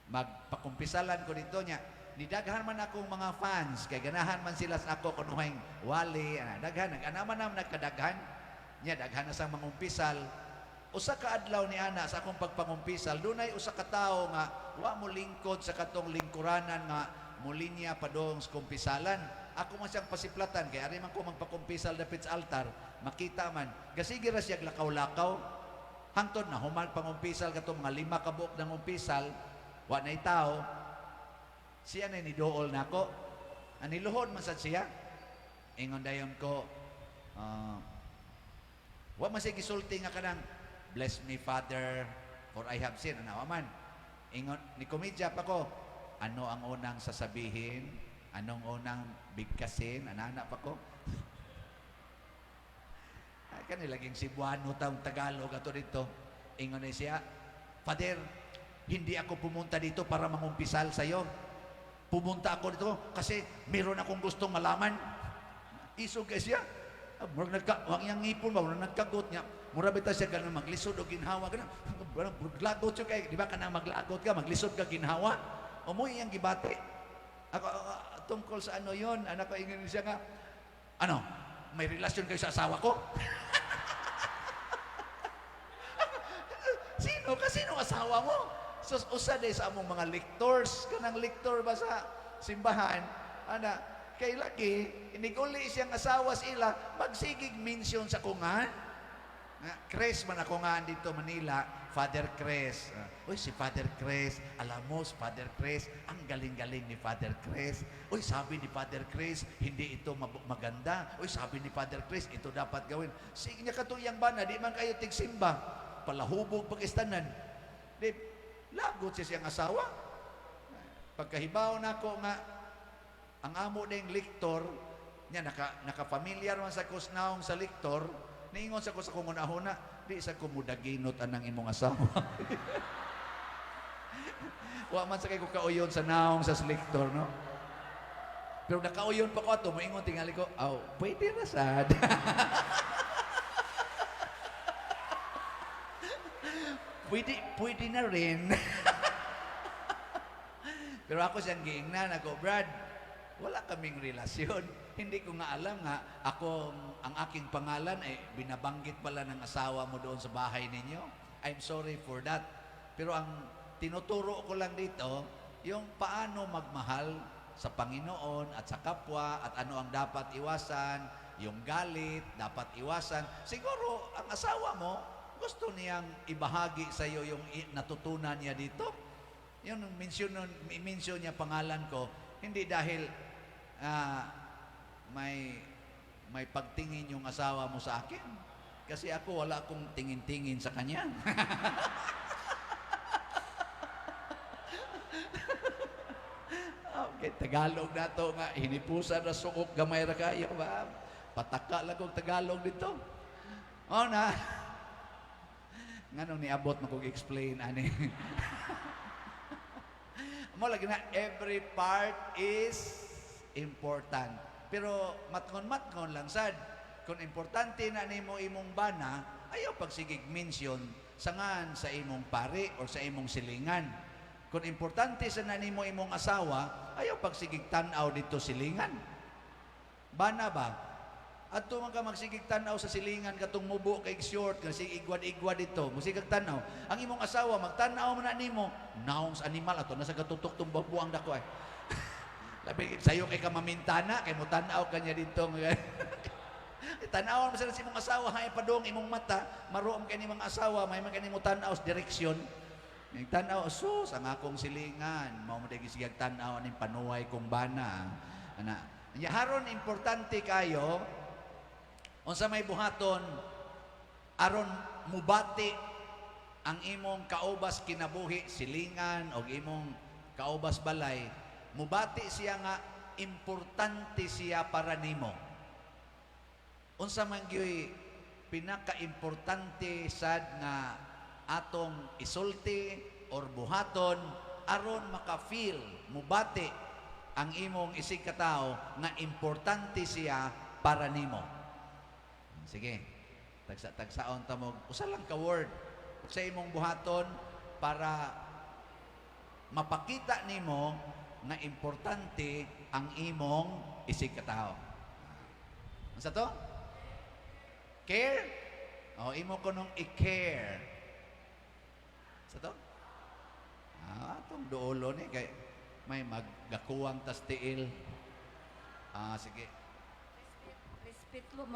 Magpakumpisalan ko dito nya. Nidaghan man akong mga fans kay ganahan man sila sa ako kunuhing wali, daghan nag-anaman nam nagkadaghan. Nya daghan na sang mangumpisal. Usa ka adlaw ni ana sa akong pagpangumpisal, dunay usa ka tawo nga wa mo lingkod sa katong lingkuranan nga mulinya padong sa kumpisalan. Ako man siyang pasiplatan kay ari man ko magpakumpisal dapit sa altar, makita man gasige ra siya lakaw-lakaw. Hangtod na human pangumpisal katong mga 5 ka buok ng umpisal, wa nay tao. Siya na nidool nako. Aniluhod man sad siya. Ingon dayon ko, wa man siya gisulti nga kanang bless me Father for I have sinned. Ano man. Ingon ni komedya pa ko, ano ang unang sasabihin? Anong unang bigkasin? Anana pa ko? Ay, kanilaging Cebuano taong Tagalog ato dito. Ingon na siya, Father, hindi ako pumunta dito para mangumpisal sa'yo. Pumunta ako dito kasi meron akong gustong malaman. Isog kay siya. Murag wag yang ngipon ba, murag nagkagot niya. Mura bita siya ganun maglisod o ginhawa ganun. Maglagot siya kay, di ba ka na maglagot ka, maglisod ka ginhawa. Umuwi yang gibate. Ako, tungkol sa ano yon, anak ko ingin siya nga, ano, may relasyon kayo sa asawa ko? Sino asawa mo? So, usa day sa among mga lectors, kanang lector ba sa simbahan, ana, kay laki, iniguli siyang asawa sila, magsigig mention sa kungan. Cres man ako nga dito Manila, Father Cres. Uy, si Father Cres, alam mo, si Father Cres, ang galing-galing ni Father Cres. Uy, sabi ni Father Cres, hindi ito maganda. Uy, sabi ni Father Cres, ito dapat gawin. Sige niya katuyang bana, di man kayo tigsimba. Palahubog pag-istanan. Di, lagot siya siyang asawa. Pagkahibaw na ako nga, ang amo na yung liktor, niya, nakafamiliar man sa kusnaong sa liktor, niingon sa ko sa kong una-huna, di sa kumudaginot anang imong asawa. Wa man sa kay ko kauyon sa naong sa selector, no? Pero nakauyon pa ko ato, moingon tingali ko, pwede na sad. pwede na rin. Pero ako siyang giingnan, ako, Brad, wala kaming relasyon. Hindi ko nga alam nga, ang aking pangalan ay binabanggit pala ng asawa mo doon sa bahay ninyo. I'm sorry for that. Pero ang tinuturo ko lang dito, yung paano magmahal sa Panginoon at sa kapwa at ano ang dapat iwasan, yung galit, dapat iwasan. Siguro, ang asawa mo, gusto niyang ibahagi sa iyo yung natutunan niya dito. Yung mention niya pangalan ko, hindi dahil may pagtingin yung asawa mo sa akin. Kasi ako wala akong tingin-tingin sa kanya. Okay, Tagalog na to nga, hinipusan na suok, gamay ra kayo ba? Pataka lang kong Tagalog dito. Oh na. Nganong niabot mo kong explain ani. Mo lagi na every part is important. Pero matngon-matngon lang sad. Kung importante na nimo imong bana, ayaw pagsigig mention sangan sa imong pare or sa imong silingan. Kung importante sa na nimo imong asawa, ayaw pagsigig tan-aw dito silingan. Bana ba? At man ka magsigig tanaw sa silingan katong mubo kay short kasi igwad-igwad dito musigig tanaw ang imong asawa magtanaw man na nimo nouns animal ato nasa gatutok tong babuang dako ay labi sayo kay ka mamintana kay mo tanaw kanya dito tanaw mo sa imong asawa hay padong imong mata maruom kay nimong asawa may man kanimo tanaw sa direksyon ning tanaw sus ang akong silingan mao mo dagi sigag tanaw aning panuway kong bana ana nya haron importante kayo unsa may buhaton aron mubati ang imong kaubas kinabuhi silingan o imong kaubas balay mubati siya nga importante siya para nimo unsa man gyud pinaka-importante sad nga atong isulti or buhaton aron maka-feel mubati ang imong isig katao nga importante siya para nimo. Sige, tagsaon ta mo. Usa lang ka word sa imong buhaton para mapakita nimo nga importante ang imong isig katao. Unsa to? Care? O imo ko nung i-care. Unsa to? Atong duolo ni kay may maggakuwang tas tiil. Sige.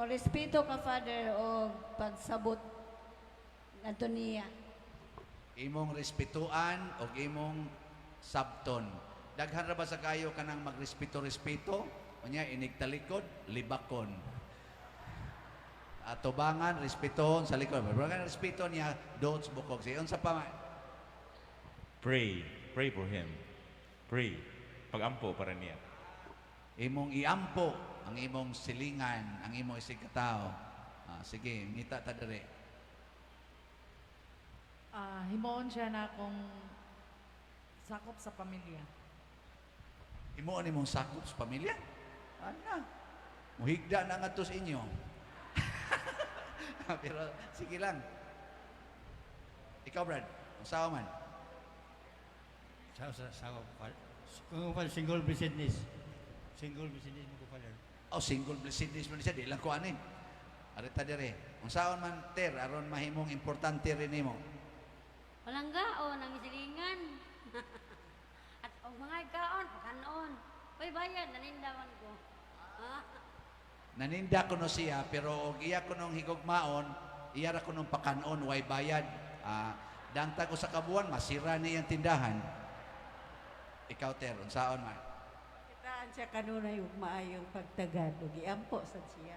Respeto ka, Father, o pagsabot nato niya. Imong respetuan o imong sabton. Daghan ra ba sa kayo kanang magrespeto-respeto? Unya inigtalikod, libakon. Atubangan, respetohon sa likod. Pero kan respeto niya, dots bukog. Siyon sa pa. Pray for him. Pray. Pagampo para niya. Imong iampo ang imong silingan, ang imong isig katao. Sige, ngita ta dere. Himoon siya na akong sakop sa pamilya. Himoon imong sakop sa pamilya? Ana. Muhigda na ngadto sa inyo. Pero sige lang. Ikaw, Brad, usawa man. Kung pa single blessedness. Single blessedness mo ko pala. Single blessedness man siya, di lang ko anin. Arita dire. Unsaon man ter aron mahimong importante rin nimo. Walang gaon ang isilingan. At og mga gaon pakanon. Oy bayad nanindaman ko. Naninda ko no siya pero og iya ko nung higugmaon, iya ra ko nung pakanon way bayad. Dangta ko sa kabuan masira niyang tindahan. Ikaw ter unsaon man? Kitaan siya kanunay ug maayong pagtagad ug iampo sa siya.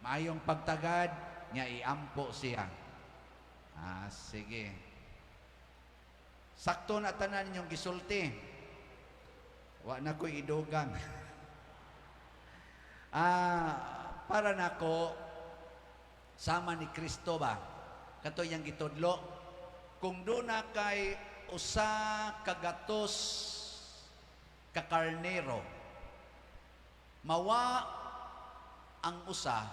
Maayong pagtagad niya iampo siya. Sige. Sakto na tanan yung gisulti. Wa na ko idugang. Para nako sama ni Kristo ba? Kato yang gitudlo. Kung doon na kay usa kagatos kakarnero, mawa ang usa.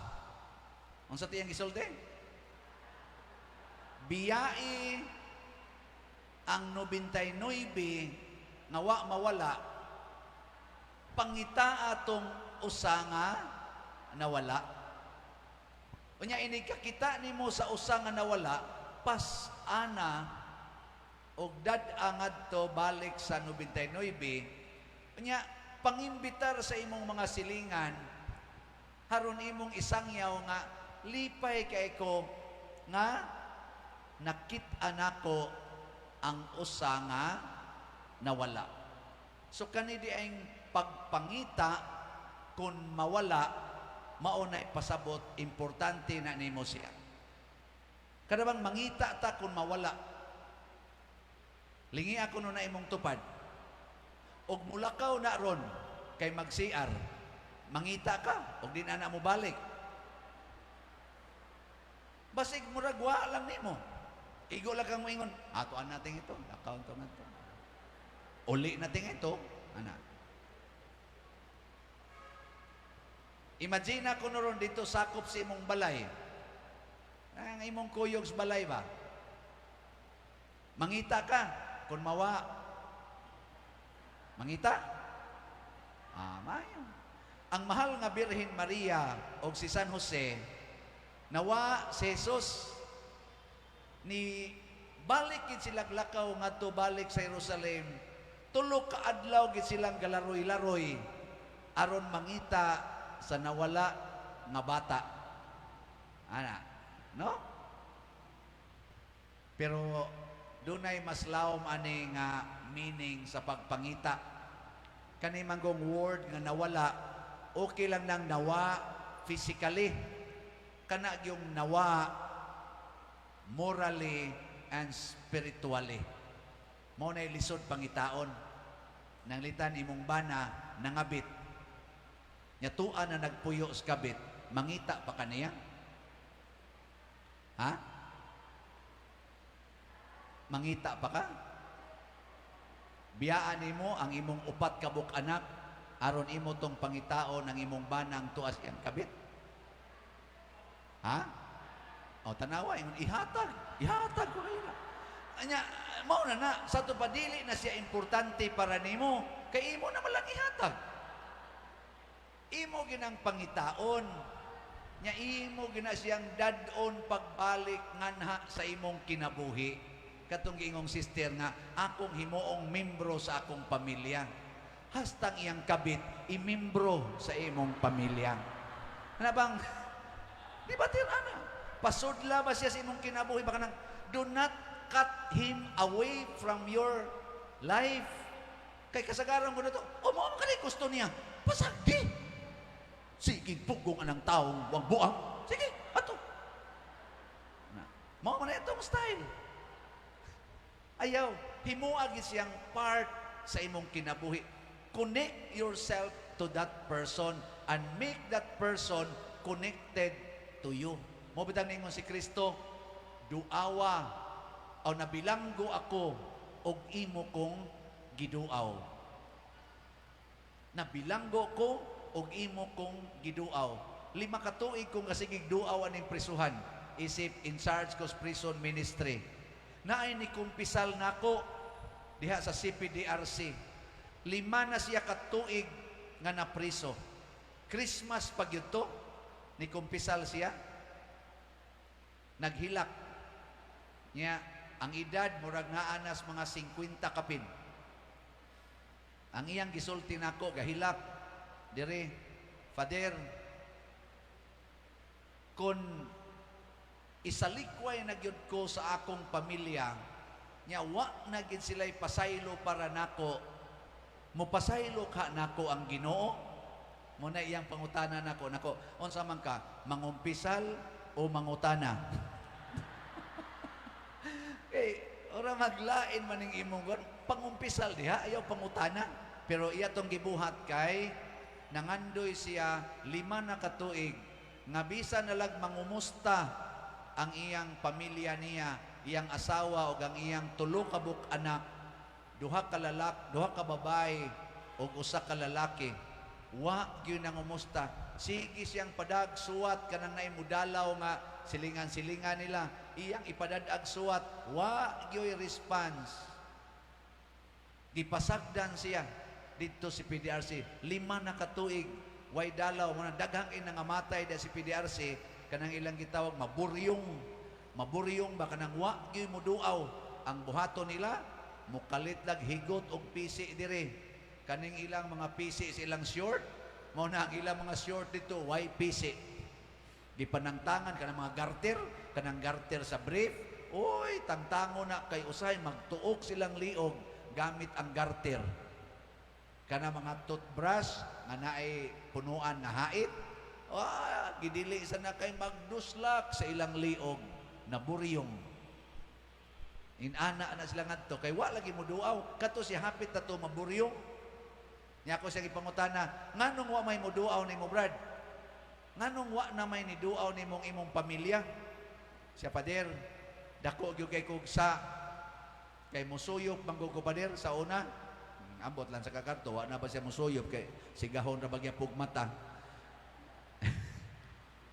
Unsa tiyang gisulti? Biyai ang 99 nga wa mawala, pangita atong usa nga nawala. Unya ini kakita nimo sa usa nga nawala, pas ana og dad-a ngadto balik sa 99. Unya pangimbitar sa imong mga silingan haron imong isangyaw nga lipay kay ko nga nakit-a nako ang usa nga nawala. So kani di ang pagpangita kung mawala mao na ipasabot importante na nimo siya. Kada bang mangita ta kung mawala. Lingi ako no na imong tupad. Og mulakaw na ron kay mag-CR. Mangita ka og din ana mo balik. Basig murag wa lang nimo. Igo lang kang moingon, atoan natin ito, account na ito. Uli natin ito, ana. Imagine ko noron dito sakop sa imong balay. Ang imong kuyog sa balay ba? Mangita ka kung mawa. Mangita? Mayo. Ang mahal nga Birhen Maria o si San Jose, nawa si Jesus ni balik gid sila lakaw ngadto balik sa Jerusalem. Tulo ka adlaw gid silang galaroy-laroy aron mangita sa nawala nga bata. Ana, no? Pero dunay mas lawom ani nga meaning sa pagpangita. Kani manggong word nga nawala, okay lang nang nawa physically. Kana yung nawa morally and spiritually. Mao nay lisod pangitaon. Nanglitan imong bana nangabit. Nyatuan na nagpuyo sa kabit, mangita pa kaniya? Ha? Mangita pa ka? Biyaan nimo ang imong upat kabuk anak aron imo tong pangitaon ng imong banang tuas yang kabit. Ha? O tanawa ingon ihatag ko nila. Anya mao na sa to padili na siya importante para nimo kay imo na malang ihatag. Imo ginang pangitaon nya imo gina siyang dadon pagbalik nganha sa imong kinabuhi. Katong giingong sister nga akong himuong membro sa akong pamilya. Hastang iyang kabit imimbro sa imong pamilya. Ano bang di ba ana? Pasudla ba siya sa imong kinabuhi baka nang do not cut him away from your life. Kay kasagaran ko na to, o mo ka gusto niya. Pasagdi. Sige, pugong anang taong wang buang. Sige, ato. Mao man itong style. Ayaw, himuagi siyang part sa imong kinabuhi. Connect yourself to that person and make that person connected to you. Mo bitang ningon si Kristo, duawa o nabilanggo ako og imo kong giduaw. Nabilanggo ko og imo kong giduaw. 5 ka tuig kong kasigig duaw aning prisuhan. Isip in charge ko sa prison ministry. Naay ni kumpisal nako diha sa CPDRC. 5 na siya ka tuig nga napriso. Christmas pag yuto ni kumpisal siya. Naghilak niya ang edad murag nga anas mga 50 kapin. Ang iyang gisulti nako gahilak dire, Father, kun isalikway na gyud ko sa akong pamilya, nya wa na gyud sila'y pasaylo para nako, mo pasaylo ka nako ang Ginoo. Mo na iyang pangutana nako, unsa man ka, mangumpisal o mangutana? Ora maglain man ning imong pangumpisal diha, ayaw pangutana. Pero iya tong gibuhat kay nangandoy siya 5 na katuig nga bisan na lag mangumusta ang iyang pamilya niya, iyang asawa o ang iyang 3 ka buk anak, 2 ka babae o 1 ka lalaki. Wa gyud nang umusta. Sige siyang padag suwat kanang naimudalaw nga silingan-silingan nila. Iyang ipadad-ag suwat, wa gyud response. Gipasagdan siya dito si PDRC 5 na katuig way dalaw mo na daghang inangamatay da si PDRC kanang ilang gitawag maburyong ba kanang wa gyud moduaw ang buhato nila mukalit lag higot og pisi dire kaning ilang mga pisi sa ilang short mao na ang ilang mga short dito way pisi gipanangtangan kanang mga garter sa brief oy tangtango na kay usay magtuok silang liog gamit ang garter kana mga toothbrush nga naay punuan na hait gidili sa na kay magduslak sa ilang liog na buryong inana na sila ngadto kay wa lagi mo duaw kato si hapit na to maburyong nya ko siya ipangutana nganong wa may moduaw nimo brad nganong wa na may niduaw nimong imong pamilya Siya pader, dako gyud kay kugsa. Kay musuyop manggugo pader sa una. Ambot lang sa kakarto, wa na ba siya musuyop kay sigahon ra bagya pugmata.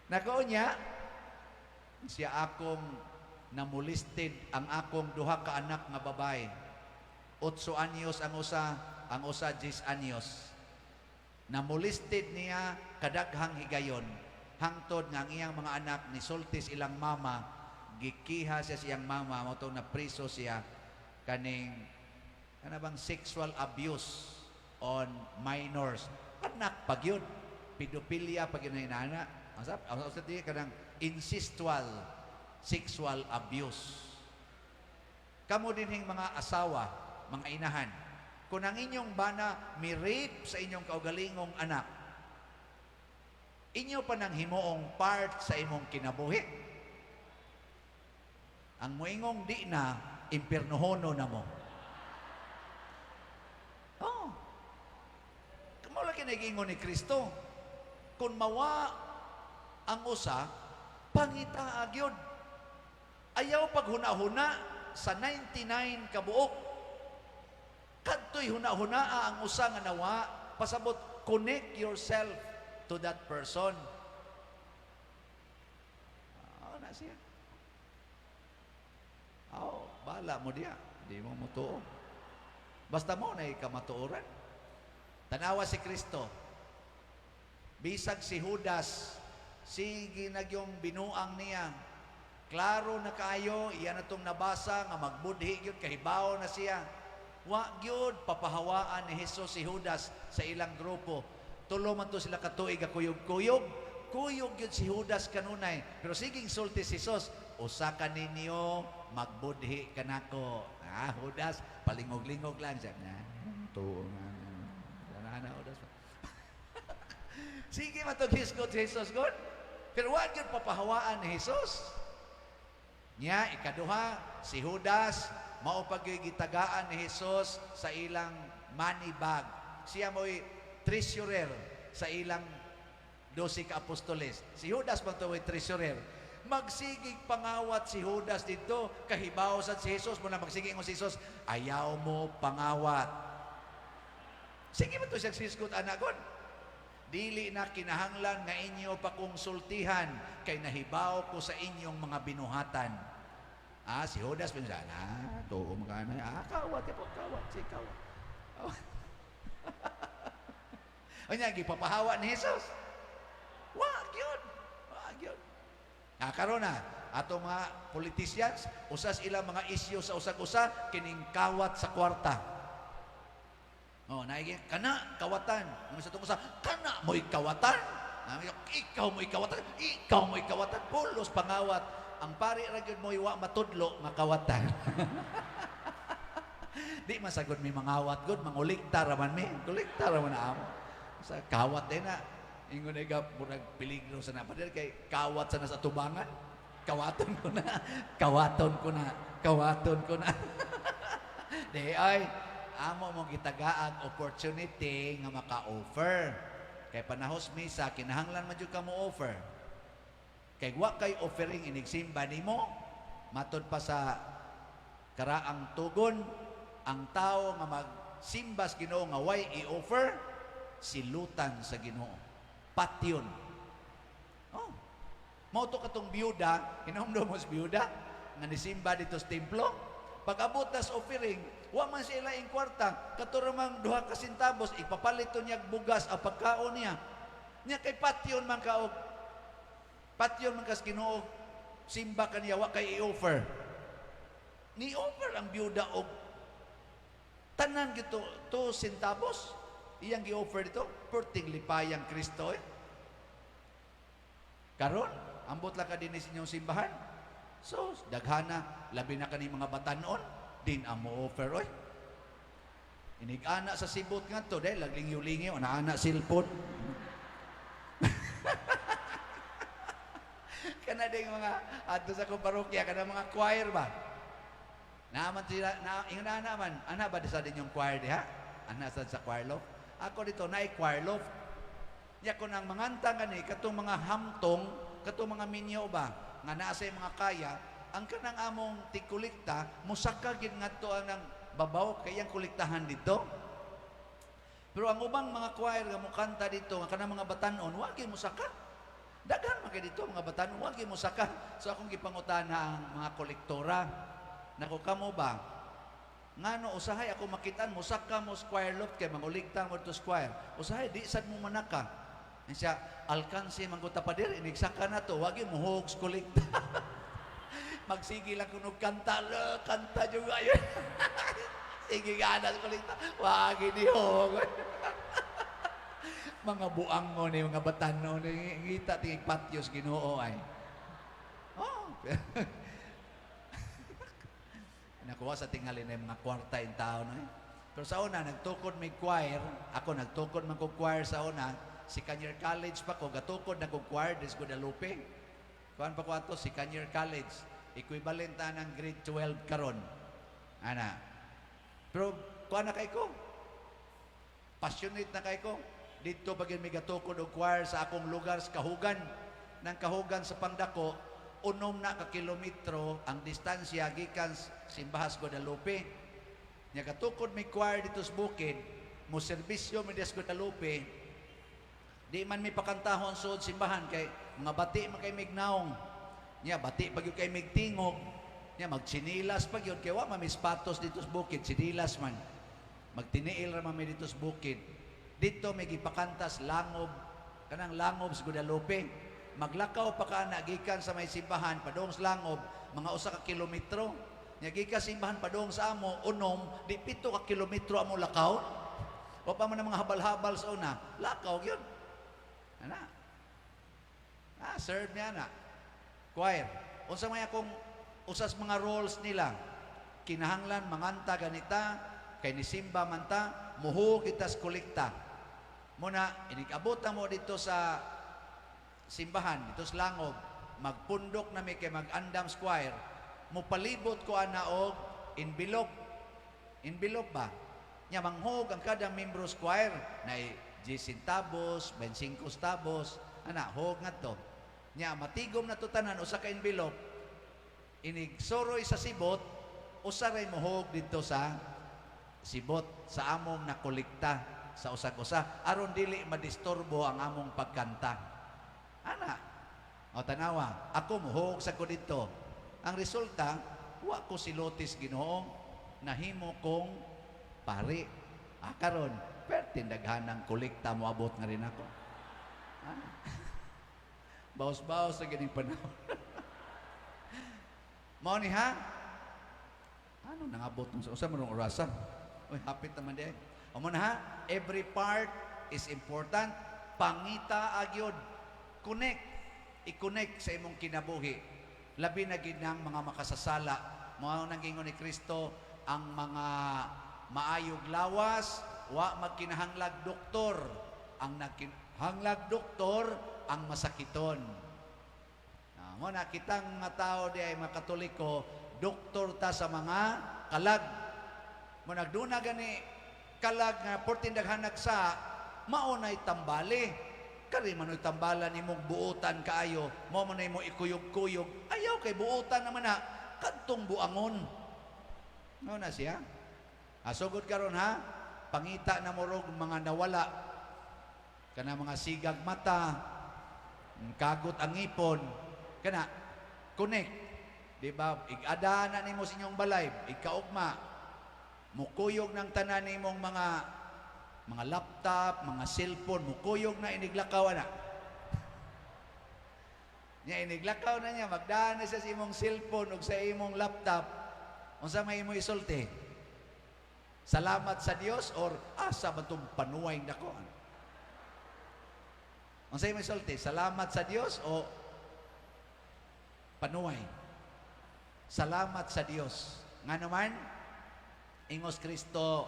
Nako niya, siya akong namulisted ang akong duha ka anak nga babae. 8 anyos ang usa 10 anyos. Namulisted niya kadaghang higayon. Hangtod nga ang iyang mga anak ni sultis ilang mama, gikiha siya siyang mama, mo na priso siya kaning bang sexual abuse on minors. Anak pagyud, pedophilia pagyud na inana. Ang sa di kanang incestual sexual abuse. Kamo dinhing mga asawa, mga inahan, kung ang inyong bana mi-rape sa inyong kaugalingong anak, inyo pa nang himuong part sa imong kinabuhi. Ang muingong di na, impiernohono na mo. Oh. Kamo lagi nagingon ni Kristo. Kung mawa ang usa, pangita agyod. Ayaw paghuna-huna sa 99 kabuok. Kadtoy huna-hunaa ang usa nga nawa, pasabot connect yourself to that person. Na siya. Bala mo diya. Di mo mutuo. Basta mo na ikamatuoran. Tanawa si Kristo. Bisag si Judas, sige nagyong binuang niya. Klaro na kayo, iyan na itong nabasa, nga magbudhi yun, kahibaw na siya. Wa yun, papahawaan ni Jesus si Judas sa ilang grupo. Tulo man to sila katuig a kuyog-kuyog. Kuyog yun si Judas kanunay. Pero siging sulti si Jesus, usa ka ninyo, magbudhi ka nako. Judas, palingog-lingog lang siya. Tuo nga. Judas. Sige matughisgot si Jesus God. Pero wag yun papahawaan ni Jesus. Nya, ikaduha, si Judas, maupag yung gitagaan ni Jesus sa ilang money bag. Siya mo'y treasurer sa ilang 12 ka apostoles. Si Judas man ito mo'y treasurer. Magsigig pangawat si Judas dito, kahibaw sa si Jesus, muna magsigig mo si Jesus, ayaw mo pangawat. Sige ba ito siyang siskot anagon? Dili na kinahanglan nga inyo pakonsultihan kay nahibaw ko sa inyong mga binuhatan. Si Judas pinsana, tuo magana, kawat po, kawat, si kawat. Anya gipapahawa ni Jesus. Wag yun. Karon na ato mga politicians, usas ilang mga isyu sa usag-usa kining kawat sa kwarta. Naigi kana kawatan. Ano sa tungkol sa kana mo'y kawatan. Ikaw mo'y kawatan. Pulos pangawat. Ang pari ra gyud mo'y wa matudlo nga kawatan. Di masagod mi mangawat gud, mangulikta ra man mi. Kulikta ra man amo. Sa kawat din na. Ingon ay murag peligro sa napader kay kawat sa nasa tubangan. Kawaton ko na. Di ay amo mong gitagaag opportunity nga maka-offer. Kay panahos misa, kinahanglan man jud ka mo offer. Kay wa kay offering inigsimba nimo, matod pa sa karaang tugon, ang tao nga magsimbas Ginoo nga way i-offer, silutan sa Ginoo. Patyon. Mao to katong biyuda, hinumdum mo sa biyuda nga nisimba dito sa templo. Pag-abot tas offering, wa man siya ilaing kwarta, katuramang 2 ka centavos, ipapalit to niya bugas ang pagkaon niya. Niya kay patyon man kaog. Patyon man kas Ginoo, simba kaniya, wa kay i-offer. Ni-offer ang biyuda og tanan gito 2 centavos. Iyang gi-offer dito, perting lipayang Kristo. Karon, ambot lang ka din inyong simbahan. So, daghana, labi na kani mga batanon, din ang mo-offer, oy. Inig-ana sa sibot nga to, dahil lagling-yulingi, ana-ana silpon. Kana ding mga, ato sa kong parokya, kana mga choir ba? Naaman sila, ingon na naman, ana ba sa din yung choir diha? Ana sa choir loft? Ako dito, naay choir loft. Ya ko nang manganta gani, katong mga hamtong, katong mga minyo ba? nga naa sa mga kaya, ang kanang among tikulikta musaka gid ngadto ang ng babaw kay ang kuliktahan dito. Pero ang ubang mga choir nga mukanta dito nga kanang mga batanon wa gyud musaka. Daghan man kay dito mga batanon wa gyud musaka. So akong gipangutana ang mga kolektora, nako kamo ba ngano usahay ako makitaan musaka mo square loop kay manguligta mo to square. Usahay di sad mo manaka. Siya alkansi mangguta pa dir inigsaka na to wa gyud muhog kolekta. Magsige lang kunog kanta, kanta juga yun. Sige ganas kolekta, wa ginihog. Mga buang mo ni mga batanon ni ngita tingig patyos Ginoo ay. Oh. Nakuha sa tingali na mga kwarta in tao no. Pero sa una nagtukod may choir, ako nagtukod man kog choir sa una, si Kanyar College pa ko gatukod na kog choir des Guadalupe. Kuan pa ko ato si Kanyar College, equivalent na ng grade 12 karon. Ana. Pero kuan na kay ko. Passionate na kay ko. Dito bagay may gatukod og choir sa akong lugar sa Kahugan. Nang Kahugan sa Pangdako, 6 na ka kilometro ang distansya gikan Simbahas Guadalupe. Nya gatukod may choir dito sa bukid, mo serbisyo mi sa Guadalupe. Di man mi pakantahon suod simbahan kay mga bati man kay mignaong. Nya bati pag yun kay migtingog. Nya magsinilas pag yun kay wa mamispatos dito sa bukid, sinilas man. Magtiniil ra man mi dito sa bukid. Dito may gipakantas langob, kanang langob sa Guadalupe. Maglakaw pa ka na gikan sa may simbahan padung sa langob, mga 1 ka kilometro. Nya gikan simbahan padung sa amo unom, di 7 ka kilometro amo lakaw. O pa man ang mga habal-habal sa una, lakaw gyud. Ana. Serve niya na. Choir. Unsa may akong usas mga roles nila. Kinahanglan manganta ganita, kay ni simba man ta, muhug kita sa kolekta. Muna inigabot mo dito sa simbahan, dito sa langob, magpundok na may kay mag-andam squire, mupalibot ko ana og envelope. Envelope ba? Nya manghog ang kada membro squire na 10 centavos, 25 centavos, ana hog ngadto. Nya matigom na to tanan usa ka envelope. Inigsoroy sa sibot, usa ray mohog dito sa sibot sa among nakolekta sa usag-usa aron dili madisturbo ang among pagkanta. Ana. O tanawa, ako mohog sa ko dito. Ang resulta, wa ko silotis Ginoo, nahimo kong pari. Karon, pertindaghanang kolekta mo abot nga rin ako. Baos-baos sa ganing panahon. Mao ni ha? Ano nangabot ng sa usa man orasa? Oy, hapit naman di. Amo na ha? Every part is important. Pangita agyod. Connect. I-connect sa imong kinabuhi. Labi na gid nang mga makasasala. Mao nang gingon ni Kristo, ang mga maayog lawas wa magkinahanglag doktor. Ang nagkinahanglag doktor ang masakiton. Mo na kitang mga tao di ay mga Katoliko, doktor ta sa mga kalag. Mo nagduna gani kalag nga portindaghan nagsa maunay tambali. Kari man oy tambalan nimong buutan kaayo, mo man mo ikuyog-kuyog. Ayaw kay buutan naman na kadtong buangon. No na siya. Asugod karon ha, pangita na morog mga nawala. Kana mga sigag mata, kagot ang ipon. Kana connect. Di ba? Igada na nimo sa inyong balay, ikaugma. Mukuyog ng tanan nimong mga laptop, mga cellphone, mukuyog na iniglakaw na. Nya iniglakaw na niya, magdaan na siya sa imong cellphone o sa imong laptop. Unsa may imo isulti? Salamat sa Dios or asa ba itong panuway dako? Unsa imo isulti? Salamat sa Dios o panuway? Salamat sa Dios. Nga naman, ingos Kristo,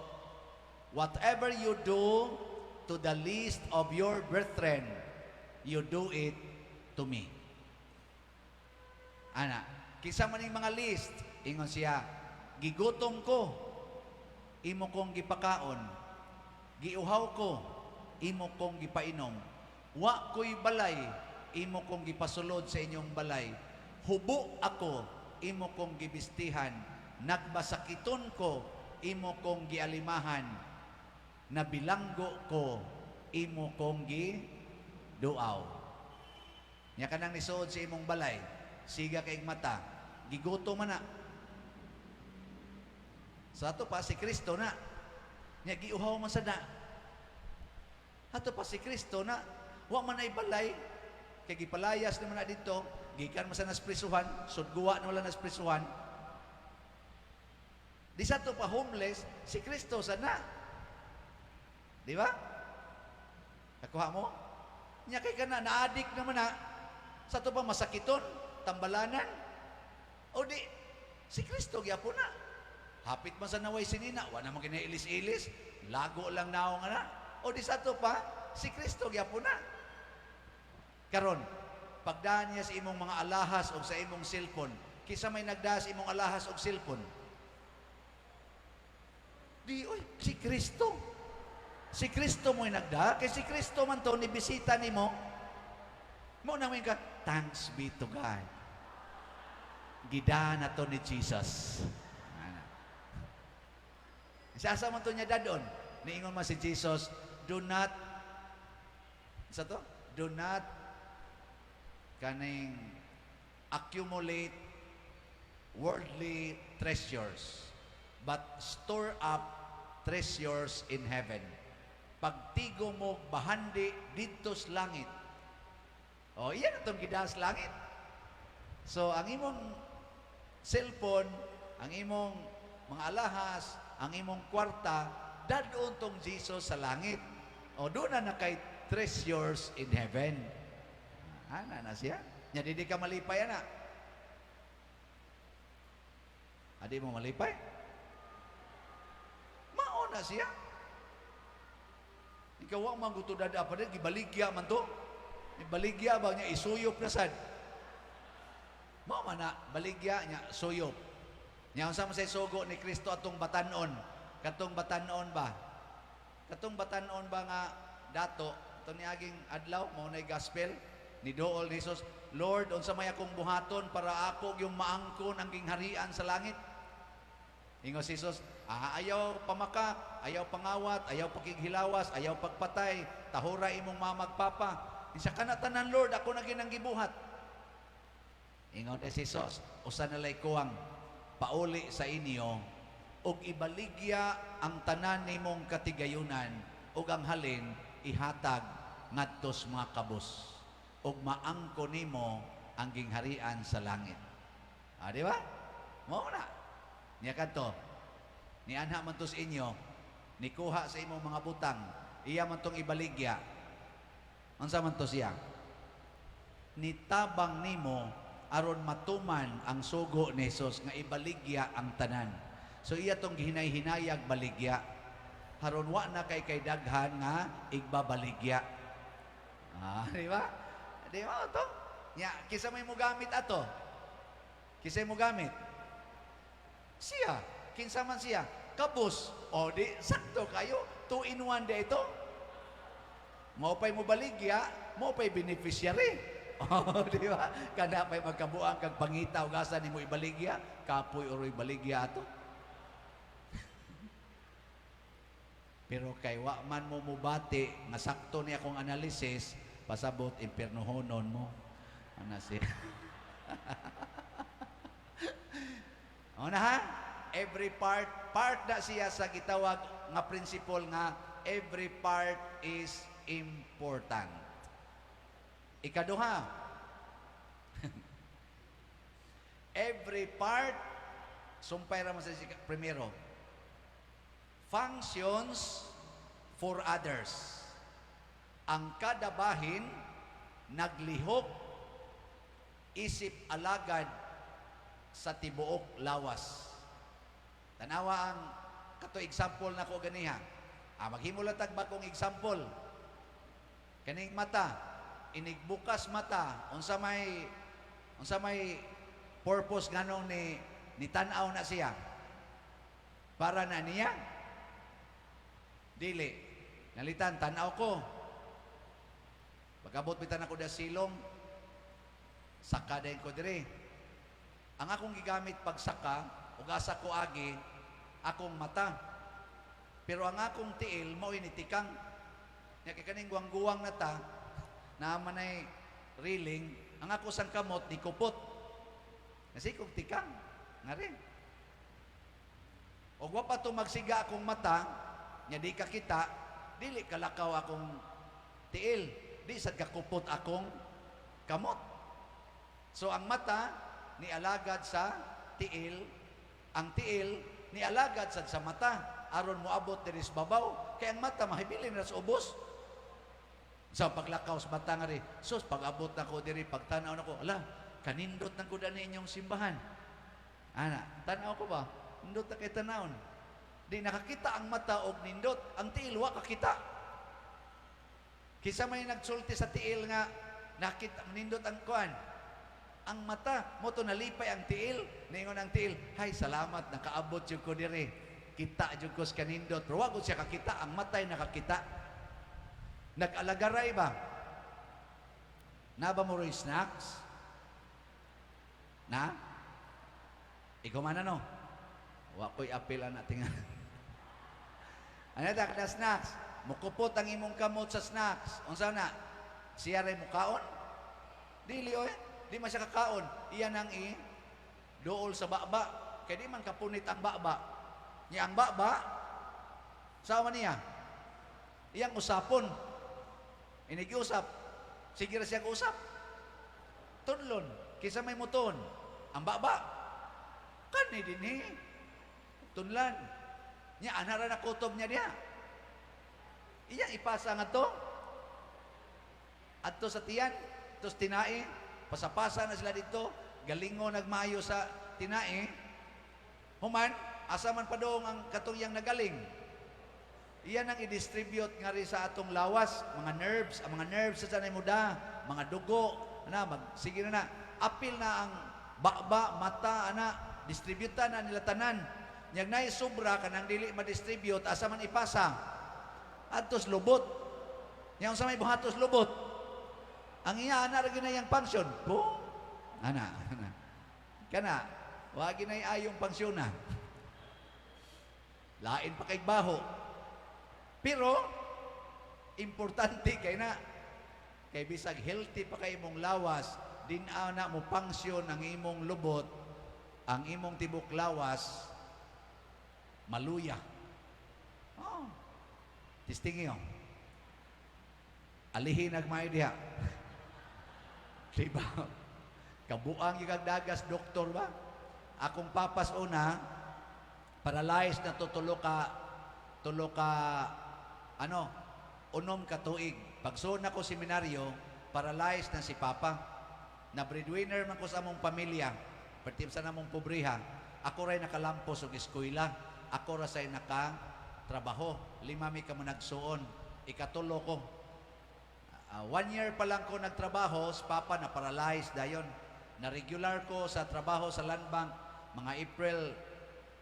whatever you do to the least of your brethren, you do it to me. Ana, kisa man yung mga list, ingon siya, gigutom ko, imo kong gipakaon, giuhaw ko, imo kong gipainom, wa ko'y balay, imo kong gipasulod sa inyong balay, Hubo ako, imo kong gibistihan. Nagbasakiton ko, imo kong gialimahan. Nabilanggo ko, imo kong giduaw. Nya kanang nisuod sa imong balay, siga kaig mata, giguto man na. Sa ato pa si Kristo na, nya giuhaw man sa na. Ato pa si Kristo na, wa man ay balay, kay gipalayas naman na dito, gikan man sa nasprisuhan, sudguwa na wala nasprisuhan. Di sa ato pa homeless, si Kristo sa na. Di ba? Nakuha mo? Nya kay ka na, naadik naman na, sa ato pa masakiton, tambalanan, o di, si Kristo gyapon na. Hapit man sa naway sinina, wala naman kinailis-ilis, lago lang naong na. O di sa ato pa, si Kristo gyapon na. Karon, pagdaan niya sa imong mga alahas o sa imong cellphone, kisa may nagdaas imong alahas o cellphone. Di, oy, si Kristo. Si Kristo mo'y nagda, kay si Kristo man to, nibisita ni mo namin ka, thanks be to God. Gida na to ni Jesus. Sasa man to niya dadon. Niingon man si Jesus, do not, sa to? Do not kaning accumulate worldly treasures, but store up treasures in heaven. Pagtigo mo bahandi dito sa langit. O, iyan itong gidas langit. So, ang imong cellphone, ang imong mga alahas, ang imong kwarta, dadon tong Jesus sa langit. O, doon na kay treasures in heaven. Ana na siya. Nya di ka malipay ana. Adi mo malipay? Mao na siya. Ikaw ang mangutudad apa din, gibaligya man to. Ibaligya ba niya isuyop na sad? Mao man na, baligya niya, suyop. Niya unsa man say sugo ni Kristo atong batanon. Katong batanon ba? Katong batanon ba nga dato, ito ni aging adlaw, mao nay gospel, ni Dool ni Jesus, Lord, unsa may akong buhaton para ako yung maangkon ang gingharian sa langit? Ingo si Jesus, ayaw pamakak, ayaw pangawat, ayaw pakighilawas, ayaw pagpatay, tahura imong mamagpapa. Isa ka na tanan, Lord, ako na ginang gibuhat. Ingon si Jesus, usa na lay kuwang pauli sa inyo, ug ibaligya ang tanan nimong katigayunan, ug ang halin ihatag ngadtos mga kabus, ug maangko nimo ang gingharian sa langit. Di ba? Mao na. Niya kadto, ni anha man to sa inyo, ni kuha sa imong mga butang, iya man tong ibaligya. Unsa man to siya? Nitabang nimo aron matuman ang sugo ni Jesus nga ibaligya ang tanan. So iya tong gihinay-hinayag baligya. Haron wa na kay daghan nga igbabaligya. Di ba? Di ba to? Nya kisa may mo gamit ato. Kisa mo gamit. Siya, kinsa man siya, kabus, o di, sakto kayo, 2 in 1 de ito. Mo pa'y mo baligya, mo pa'y beneficiary. O, di ba? Kada pa'y magkabuang kag pangita o gasa ni mo ibaligya, kapoy oro'y baligya ato. Pero kay wa man mo mubati, nga sakto ni akong analysis, pasabot, impiernohonon mo. Ano siya? O na ha? Every part na siya sa gitawag nga principle nga every part is important. Ikaduha, every part, sumpay raman sa primero, functions for others. Ang kada bahin naglihok isip alagad sa tibuok lawas. Tanawa ang kato example na ko ganiha. Maghimulatag ba kong example? Kaning mata, inigbukas mata, unsa may purpose nganong ni tan-aw na siya. Para na niya? Dili. Nalitan, tan-aw ko. Pagabot bitan ako da silong, sakadain ko dire. Ang akong gigamit pagsaka, ug asa ko agi, akong mata. Pero ang akong tiil, mao initikang. Nya kay kaning guwang-guwang na ta, naaman ay reeling, ang ako sang kamot, di kupot. Kasi kung tikang, nga rin. O wa pa to magsiga akong mata, nya di ka kita, dili kalakaw akong tiil, di sad kakupot akong kamot. So ang mata ni alagad sa tiil, ang tiil ni alagad sad sa mata, aron moabot diri sa babaw, kay ang mata mahibilin na sa ubos. Sa paglakaw sa mata nga rin, sus, pag-abot na ko diri, pagtanaw na ko, ala, kanindot na ko na inyong simbahan. Ana, tanaw ko ba? Nindot na kay tanawon. Di nakakita ang mata og nindot, ang tiil wa kakita. Kisa may nagsulti sa tiil nga nakita nindot ang kuan. Ang mata mo to nalipay ang tiil, ningon ang tiil, hay salamat nakaabot jud ko diri. Kita jud ko sa kanindot, pero wa gud siya kakita, ang matay nakakita. Nag-alagaray ba? Na ba mo rin snacks? Na? Ikaw man ano? Wa ko'y apilan natin nga. Ano tak na snacks? Mukupot ang imong kamot sa snacks. Unsa na? Siya rin mukaon? Dili oy. Di man siya kakaon. Iyan ang dool sa baba. Kaya di man kapunit ang baba. Niya ang baba, sama niya. Iyang usapon. Inigiusap. Sige na siyang usap. Tunlon. Kisa may muton. Ang baba. Kani din tunlan. Nya anara na kutob niya diha. Iyang ipasa nga to. Adto sa tiyan. Tos tinai. Pasapasa na sila dito. Galingo nagmayo sa tinai. Human, asa man pa doong ang katuyang nagaling. Iyan ang i-distribute nga rin sa atong lawas, mga nerves, ang mga nerves sa sanay muda, mga dugo, sige na. Apil na ang baba, mata, distributan na nila tanan. Nyag na sobra ka nang dili ma-distribute, asa man ipasa. Atos lubot. Yang sa may buhatos lubot. Ang iya, na na yung pansyon. Boom! Kana, wagi na ayong pansyon na. Lain pa kay baho. Pero, importante kay na, kay bisag healthy pa kay imong lawas, din na mo pangsyon ang imong lubot, ang imong tibok lawas, maluya. Oh. Tistingi yun. Alihin nagmayo diha. Diba? Kabuang yung dagas, doktor ba? Akong papas una, paralyzed na to tulo ka unom ka tuig. Pagsuon ako seminaryo, paralyzed na si Papa. Na breadwinner man ko sa among pamilya, pertim sa namong pobriha. Ako ray nakalampos og eskwela. Ako ra say nakatrabaho. 5 mi ka mo nagsuon. Ikatulo ko. 1 year pa lang ko nagtrabaho, si Papa na paralyzed dayon. Na regular ko sa trabaho sa Land Bank mga April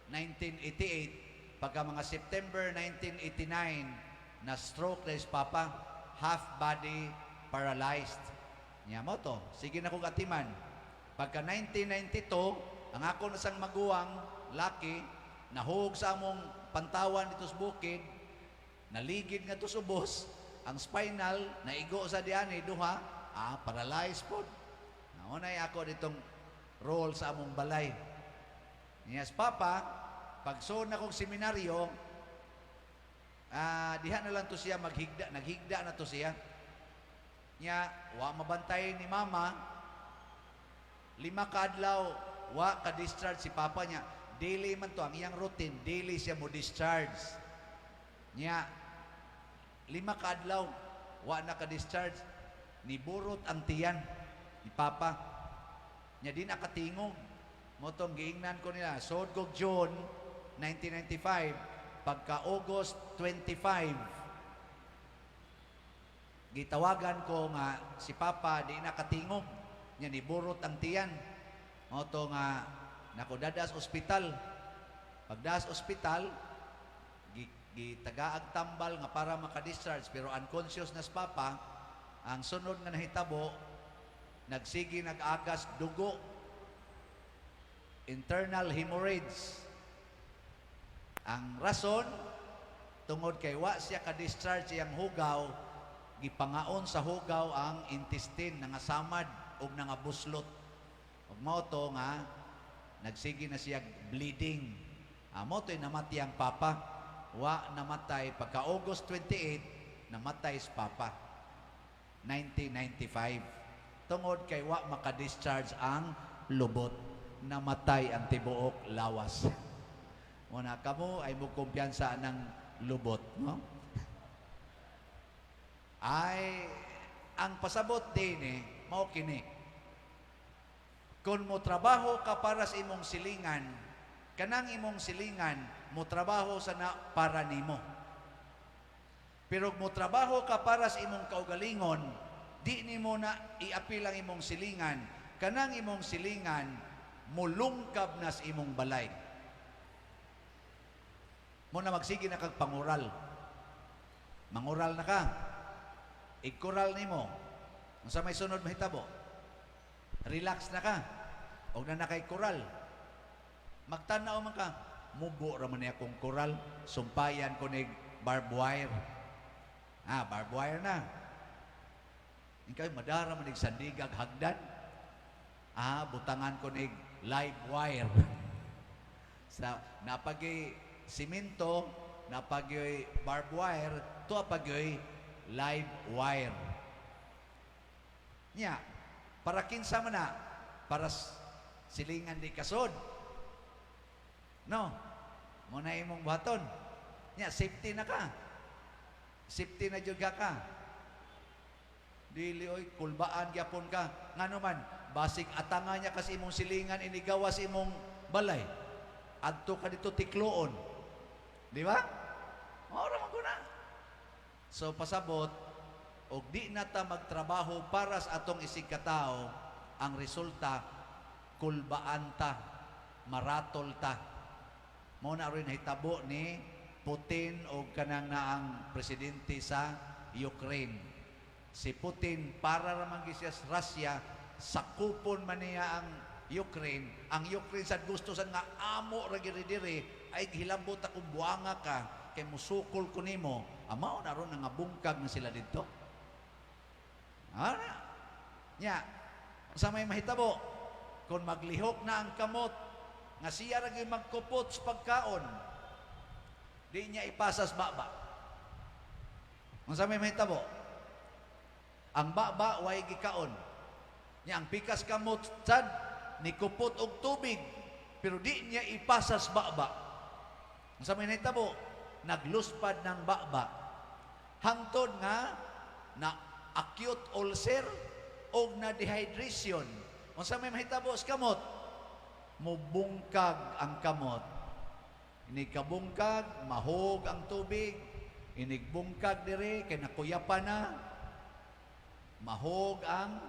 1988. Pagka mga September 1989, na stroke na si Papa, half body paralyzed. Niya mo to, sige na kong atiman. Pagka 1992, ang ako nasang maguwang, laki, nahug sa among pantawan dito sa bukid, naligid nga to subos, ang spinal, naigo sa diani, duha, paralyzed po. Naunay ako ditong role sa among balay. Niya si Papa, pagsuon na kong seminaryo, diha na lang to siya naghigda na to siya. Nya, wa mabantay ni Mama, 5 ka adlaw, wa ka-discharge si Papa niya. Daily man to, ang iyang routine, daily siya mo discharge. Nya, 5 ka adlaw, wa na ka-discharge. Niburot ang tiyan ni Papa. Nya, di nakatingog. Motong giingnan ko nila, sod kog June 1995, pagka August 25, gitawagan ko nga si Papa di nakatingog, nya niburot ang tiyan. Moto nga nakudadas ospital. Pagdas ospital, gitagaag tambal nga para maka-discharge, pero unconscious na si Papa. Ang sunod nga nahitabo, nag-agas dugo. internal hemorrhage. Ang rason tungod kay wa siya ka-discharge iyang hugaw, gipangaon sa hugaw ang intestine nga samad ug nga buslot. Ug mao to nga nagsige na siya bleeding. Amo to'y namatay ang papa. Wa namatay pagka August 28, namatay si papa. 1995. Tungod kay wa maka-discharge ang lubot. Namatay ang tibuok lawas. Muna kamo ay mo kumpiyansa ng lubot, no? Ay ang pasabot din mao kini. Kung mo trabaho ka para sa imong silingan, kanang imong silingan mo trabaho sa na para nimo. Pero mo trabaho ka para sa imong kaugalingon, di nimo na iapil ang imong silingan, kanang imong silingan mulungkab na sa imong balay. Mo na magsige na kag pangural. Mangural na ka. Ikural nimo. Unsa may sunod mahitabo? Relax na ka. Og na kay kural. Magtanaw man ka. Mubo ra man niya kong kural. Sumpayan ko nig barbed wire. Barbed wire na. Ikaw madara man nig sandigag hagdan. Butangan ko nig live wire. Sa napagi simento, napagi barbed wire, to apagi live wire. Nya, para kinsa man na, para silingan di kasod. No, muna imong buhaton. Nya, safety na ka. Safety na jud ka. Dili oy kulbaan gyapon ka. Ngano man, basig atanga niya kasi imong silingan inigawas imong balay. Adto ka dito tikloon. Di ba? Ora man kuna. So pasabot og di na ta magtrabaho para sa atong isig katao, ang resulta kulbaan ta, maratol ta. Mao na rin hitabo ni Putin o kanang naang presidente sa Ukraine. Si Putin para ramang siya sa Russia, sakupon man niya ang Ukraine. Ang Ukraine sad gusto sad nga amo ra giri-diri ay hilambot akong buanga ka kay musukol ko nimo. Amao na ron nga bungkag na sila dito. Nya, sa may mahitabo, kung maglihok na ang kamot, nga siya ra gyud magkupot sa pagkaon, di niya ipasas baba. Kung sa may mahitabo, ang baba way gikaon. Nya ang pikas kamot sad ni kupot og tubig, pero di niya ipasas baba. Kung sa may mahitabo, nagluspad ng baba. Hangtod nga na acute ulcer o na dehydration. Kung sa may mahitabo sa kamot, mubungkag ang kamot. Inikabungkag, mahog ang tubig, inigbungkag dire, kay nakuyapan na, mahog ang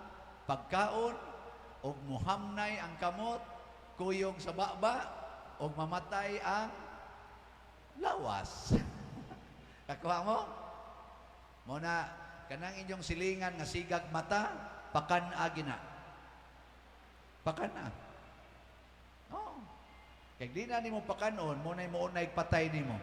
pagkaon, o muhamnay ang kamot, kuyog sa baba, o mamatay ang lawas. Kakuha mo? Muna, kanang inyong silingan nga sigag mata, pakan-agi na. Pakan-a. Oh. Kaya di na ni mo pakanon, muna'y muunay patay ni mo.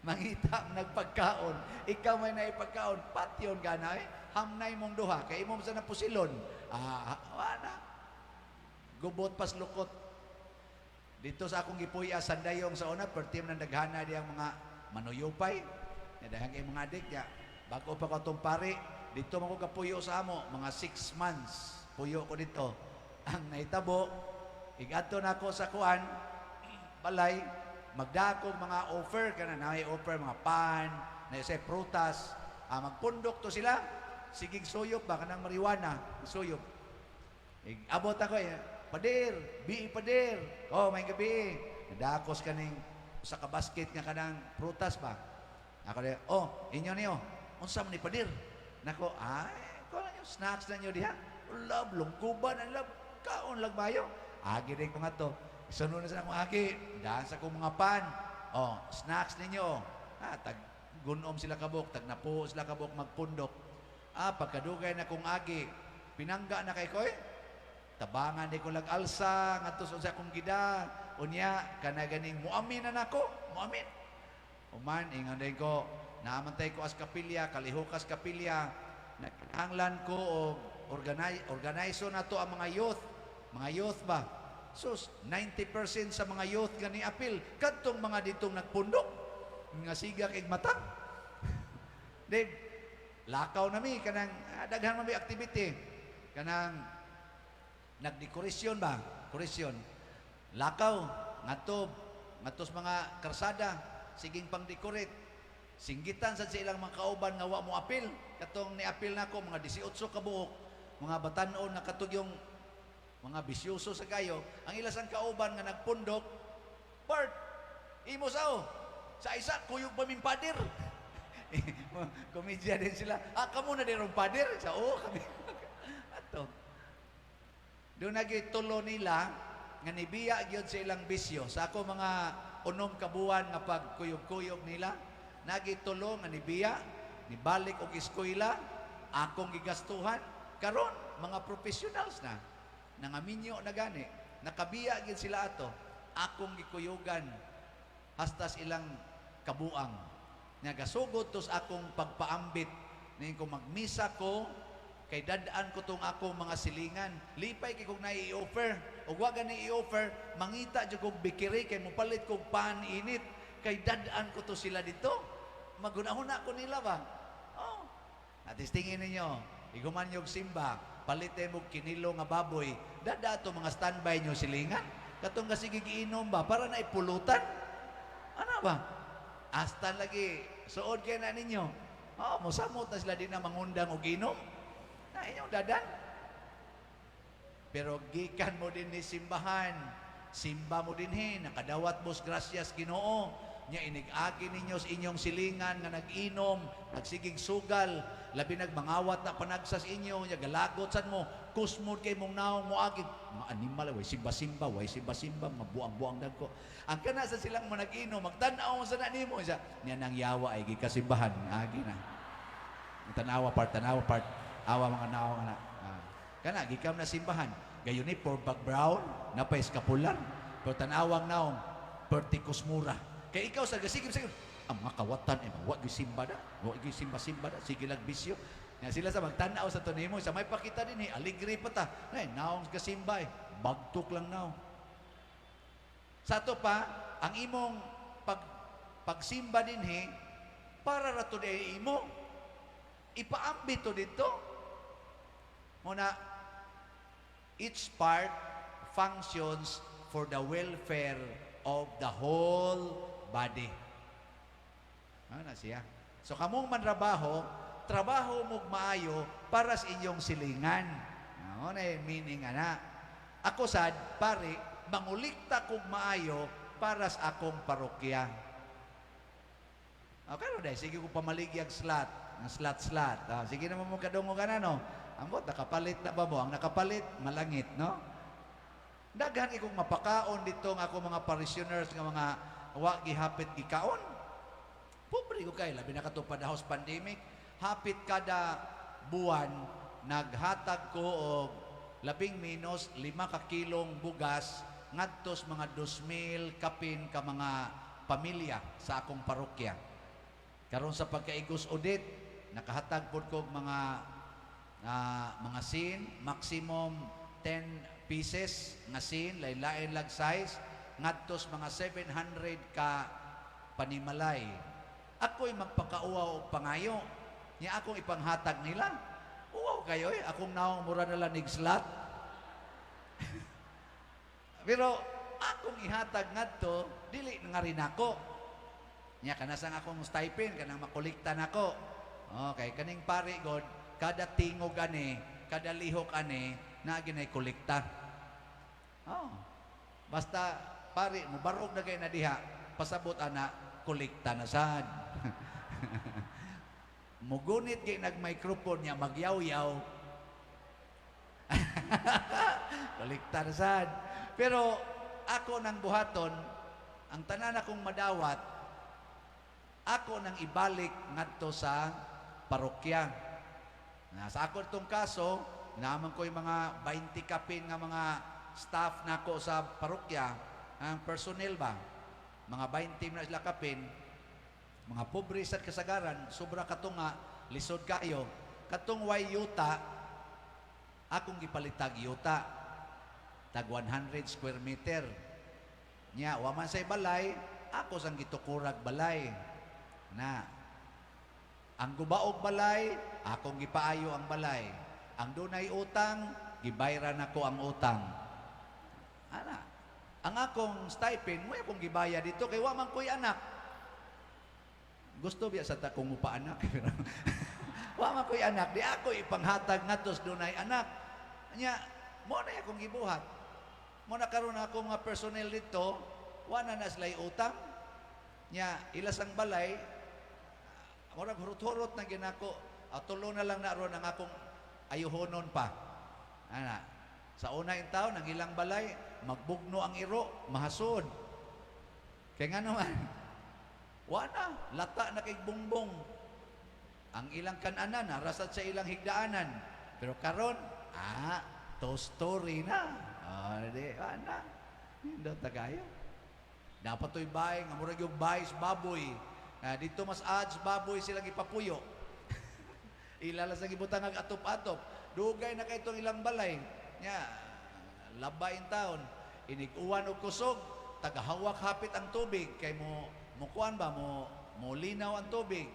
Mangita ang nagpagkaon, ikaw may naipagkaon, patyon ka na hamnay mong duha, kaya mo sa napusilon. Wala. Gubot pas lukot. Dito sa akong gipuya, sandayong sa una, pertim ng daghana diyang mga manuyupay, nadahang yung mga adik ya. Bago pa ko itong pari, dito mo ko kapuyo sa amo, mga 6 months, puyo ko dito. Ang naitabo, igato na ako sa kuan, balay, magdakog mga offer, kana na may offer, mga pan, na isa prutas, magpundok to sila, sigig suyop ba, kanang marijuana, suyop. Abot ako padir, padir, may gabi, nadakos kaning sa kabasket nga kanang prutas ba. Ako de, inyo niyo, unsa man ni padir? Nako, ko lang yung snacks na nyo diha. Love, lungkuban, ang love, kaon lang bayo. Agi rin ko nga to. Sunod na sa akong agi, daan sa akong mga pan. Snacks ninyo. Tag gunom sila kabok, tag napuo sila kabok magpundok. Pagkadugay na kong agi, pinangga na kay koy, tabangan di ko lag-alsa, ngadto sa usa kong gida, unya, kana ganing muamin na nako, muamin. Uman, ingon din ko, naamantay ko as kapilya, kalihukas kapilya, naghanglan ko o organizo na to ang mga youth ba? Sus, 90% sa mga youth gani apil, kadtong mga ditong nagpundok, nga siga kay matang. Di, lakaw na mi, kanang daghan may activity, kanang nagdekorasyon ba? Korasyon. Lakaw, ngatos mga karsada, siging pang-decorate. Singgitan sa ilang mga kauban nga wa mo apil. Katong ni-apil nako mga 18 ka buok, mga batanon na katugyong mga bisyoso sa kayo, ang ilasang kauban nga nagpundok, Bart, imo sao? Sa isa, kuyog pa min pader. Komedya din sila. Kamo na din ang pader? Sa kami. Ato. Doon nagitulo nila, nga nibiya gyud sa ilang bisyo. Sa ako mga unom kabuan nga pagkuyog-kuyog nila, nagitulo nga nibiya, nibalik og eskwela, akong gigastuhan. Karon mga professionals na, nangaminyo na gani, nakabiya gyud sila ato, akong gikuyugan hastas ilang kabuang. Nagasugod tos akong pagpaambit, ning ko magmisa ko, kay dadaan ko tong akong mga silingan. Lipay kay kung nai-offer, o wag ni i-offer, mangita jud kog bikiri kay mopalit kog pan-init, kay dadaan ko to sila dito. Magunahuna ko nila ba? Oh. At tingin ninyo, iguman yung simba, palitin mo kinilo nga baboy, dada to mga standby nyo silingan. Katong kasi gigiinom ba, para na ipulutan. Ano ba? Hasta lagi, suod kayo na ninyo. Musamot na sila din na mangundang o ginom. Na inyong dadan. Pero gikan mo din ni simbahan. Simba mo din nakadawat mos gracias Ginoo. Nya inig-agi ninyo sa inyong silingan nga nag-inom, nagsigig sugal, labi nagmangawat na panagsas inyo, nya galagot sad mo, kusmod kay mong naong mo agi. Mga animal, way simba-simba, mga buang-buang dagko. Ang kana sa silang mo nag-inom, magtanaw mo sa nanimo siya. Nya nang yawa ay gikasimbahan, agi na. Tanawa part, awa mga naong anak. Kana gikam na simbahan. Gayon ni for background, napay skapulan. Pero tanawang naong, pertikus mura. Kaya ikaw sa gasigim-sigim, ang mga kawatan, wag gisimba na, wag gisimba-simba na, sige lang bisyo. Nga sila sa magtanaw sa tunimo, sa may pakita din aligri pa ta. Naong gasimba bagtok lang naong. Sa to pa, ang imong pagsimba din para rato di imo, ipaambit to dito. Muna, each part functions for the welfare of the whole body. Ano siya? So kamong manrabaho, trabaho mo maayo para sa inyong silingan. Ano na meaning ana. Ako sad, pare, mangulikta kog maayo para sa akong parokya. Okay, no, dahil sige ko pamaligyag slot. Sige naman mo kadungo ka na, no? Ambot, nakapalit na ba mo? Ang nakapalit, malangit, no? Daghan ikong mapakaon dito ng ako mga parishioners nga mga wa gihapit gikaon. Pobre ko kay labi na katong panahos pandemic, hapit kada buwan naghatag ko og labing minus 5 ka kilong bugas ngadtos mga 2,000 kapin ka mga pamilya sa akong parokya. Karon sa pagkaigos audit, nakahatag pod ko mga sin, maximum 10 pieces nga sin, lain-lain lag size, ngadtos mga 700 ka panimalay. Ako'y magpakauaw og pangayo. Nya akong ipanghatag nila. Uwaw kayo akong naong mura na lanig slot. Pero akong ihatag ngadto, dili nga rin ako. Nya kanasang akong stipend, kanang makolekta nako. Okay, kaning pare god, kada tingog ani, kada lihok ani, na ginay kolekta. Basta pare, mubarog na kayo na diha, pasabot ana, kolekta na sad. Mugunit kay nag-microphone niya, magyaw-yaw. Kolekta na sad. Pero ako nang buhaton, ang tanan akong madawat, ako nang ibalik ngadto sa parokya. Sa ako itong kaso, naman ko yung mga 20 kapin nga mga staff nako sa parokya, ang personnel ba, mga 20 na sila kapin, mga pobre sa kasagaran, sobra kato nga, lisod kayo, katong way yuta, akong gipalitag yuta, tag 100 square meter. Nya, waman say balay, ako sang gitukurag balay. Na, ang gubaog balay, akong gipaayo ang balay. Ang dunay utang, gibayran ako ang utang. Ana, ang akong stipend, mo akong gibaya dito, kay waman ko'y anak. Gusto biya sa takong upa anak. Waman ko'y anak, di ako ipanghatag nga tos dunay anak. Nya, mo na akong gibuhat. Mo na karon ako mga personnel dito, wala na sila'y utang. Nya, ilas ang balay, murag hurot-hurot na ginako, tulo na lang na ron ang akong ayuhonon pa. Ana, sa una yung taon, ang ilang balay, magbugno ang iro, mahasod. Kaya nga naman, wala, lata na kay bungbong. Ang ilang kananan, narasat sa ilang higdaanan. Pero karon, to story na. Di, wala. Hindi tagayo. Dapat to'y bahay, nga murag yung bayis baboy. Dito mas ads baboy silang ipapuyo. Ilalas ang ibutang atop-atop. Dugay na kayo itong ilang balay. Nya, labayin taon. Iniguan o kusog, tagahawak hapit ang tubig. Kay mo kuan ba, mo linaw ang tubig.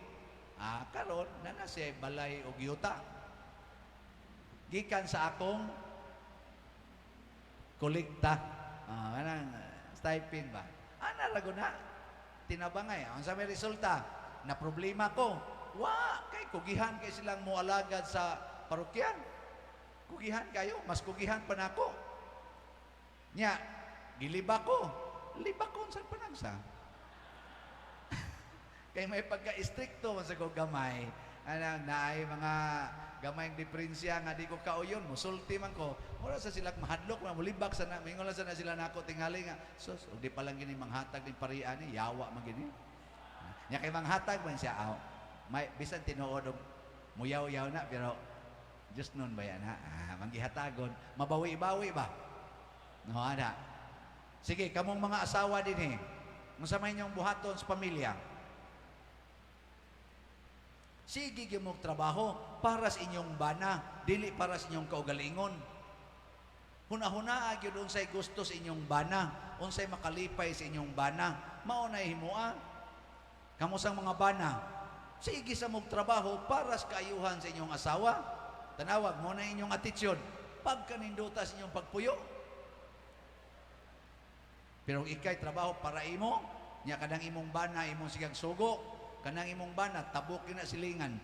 Karon na siya balay o giyuta. Gikan sa akong kolekta. Anang stipend ba? Narago na. Tinabangay. Ang sa may resulta, na problema ko, kay kugihan kay silang mualagad sa parokyan. Kugihan kayo, mas kugihan pa na ako. Nya, giliba ko. Liba ko, saan pa nagsa? Kay may pagka-istrikto sa ko gamay. Naay mga gamayng diferensya nga di ko kauyon, musulti man ko. Mura sa silang mahadlok, mulibak sa na, mingon sa na sila nako tingali nga. Sus, di pa lang gini manghatag din parian ni, yawa man gini. Nya kay manghatag man siya, may bisan tinuod og muyaw-yaw na pero just nun ba yan ha? Manggihatagon, mabawi-bawi ba? No, ana. Sige, kamong mga asawa din Unsa may inyong buhaton sa pamilya? Sige gimog trabaho para sa inyong bana, dili para sa inyong kaugalingon. Huna-huna gyud unsay gusto sa inyong bana, unsay makalipay sa inyong bana, mao na himua. Kamo sang mga bana, sige sa mog trabaho para sa kaayuhan sa inyong asawa. Tanawag mo na inyong attitude pagkaninduta sa inyong pagpuyo. Pero ikay trabaho para imo, nya kadang imong bana imong sigang sugo. Kanang imong bana, tabok yun na silingan.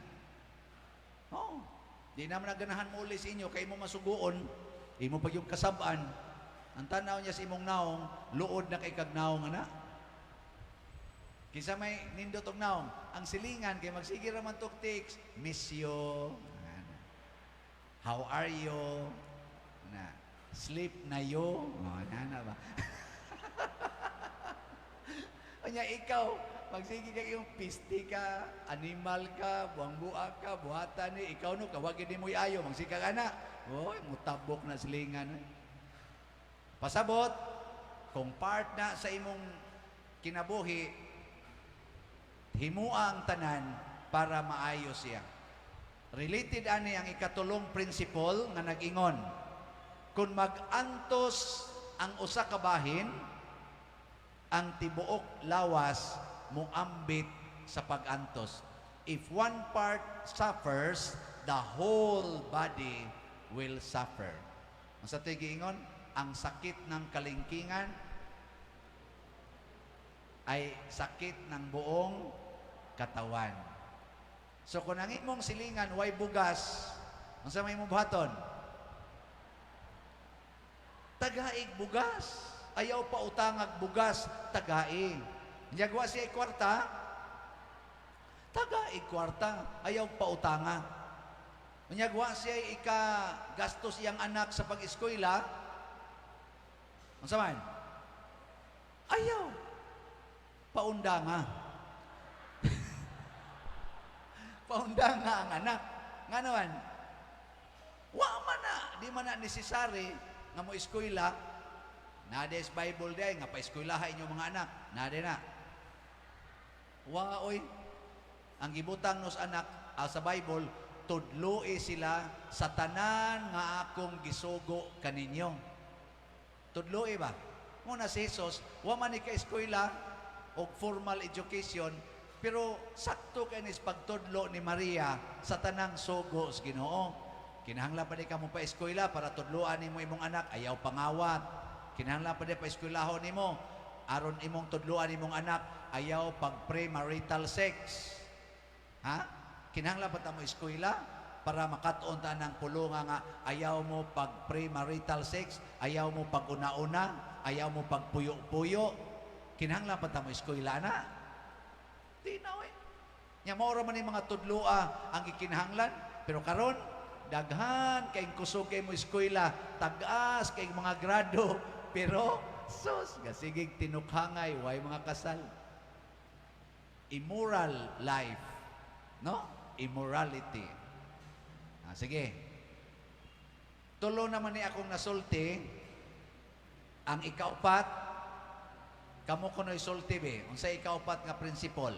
Di naman naganahan mo uli sa inyo, kay mo masuguon, imo pag yung kasabaan, ang tanaw niya sa imong naong, luod na kay kagnaong ana. Kisa may nindot og naong, ang silingan, kay magsige raman tok text, miss you, how are you, sleep na you, nana ba? Kanya ikaw, magsige ka yung pisti ka, animal ka, buang-bua ka, buhatan ni, ikaw no, kawagin ni mo'y ayo, magsika ka na. Mutabok na silingan. Pasabot, kung part na sa imong kinabuhi, himua ang tanan para maayos siya. Related ani ang ikatulong principle nga nag-ingon. Kung mag-antos ang usa ka bahin, ang tibuok lawas muambit sa pag-antos. If one part suffers, the whole body will suffer. Ang sa tigiingon, ang sakit ng kalingkingan ay sakit ng buong katawan. So kung ang imong silingan way bugas, ang sa may mong buhaton, tagaig bugas. Ayaw pa utangag bugas, tagaig. Niyagwa siya kwarta, tagaig kwarta, ayaw pa utanga. Niyagwa siya ika-gastos iyang anak sa pag-eskwela, ang saman, ayaw, paundanga. Paundanga ang anak. Nga naman, wa man na di man na necessary nga mo eskwela, nade is Bible day nga pa-eskwelaha inyong mga anak. Nade na. Wa oy. Ang gibutang nos anak sa Bible, tudloi sila sa tanan nga akong gisugo kaninyo. Tudloi ba? Muna si Jesus, wa man ni ka-eskwela o formal education, pero sakto kanis pagtudlo ni Maria sa tanang sugo sa Ginoo. Kinahanglan pa di ka mo pa eskwela para tudloan nimo imong anak, ayaw pangawat. Kinahanglan pa di pa eskwelahon nimo aron imong tudloan imong anak, ayaw pag premarital sex. Ha? Kinahanglan pa ta mo eskwela para makatuon ta ng pulunga nga ayaw mo pag premarital sex, ayaw mo pag una-una, ayaw mo pag puyo-puyo. Kinahanglan pa ta mo eskwela na. Di na we. Nya mao ra man ni mga tudloa ang gikinahanglan, pero karon daghan kay kusog kay mo eskwela, tag-as kay mga grado, pero sus gasigig tinukhangay way mga kasal. Immoral life, no? Immorality. Sige. Tulo naman ni akong nasulti ang ikaupat, kamo kuno'y sulti be. Unsay ikaupat nga principle?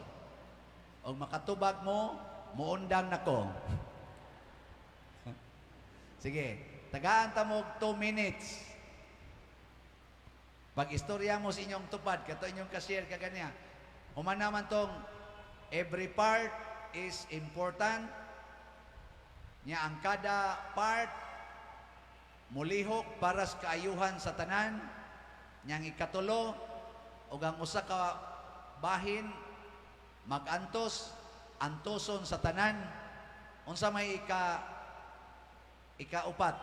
Og makatubag mo, muundang nako. Sige, tagaan ta mo 2 minutes. Pag istorya mo sa inyong tupad, kato inyong ka-share ka kanya. Human naman tong every part is important. Nya ang kada part mulihok para sa kaayuhan sa tanan. Nyang ikatulo ug ang usa ka bahin magantos antoson sa tanan. Unsa may ikaupat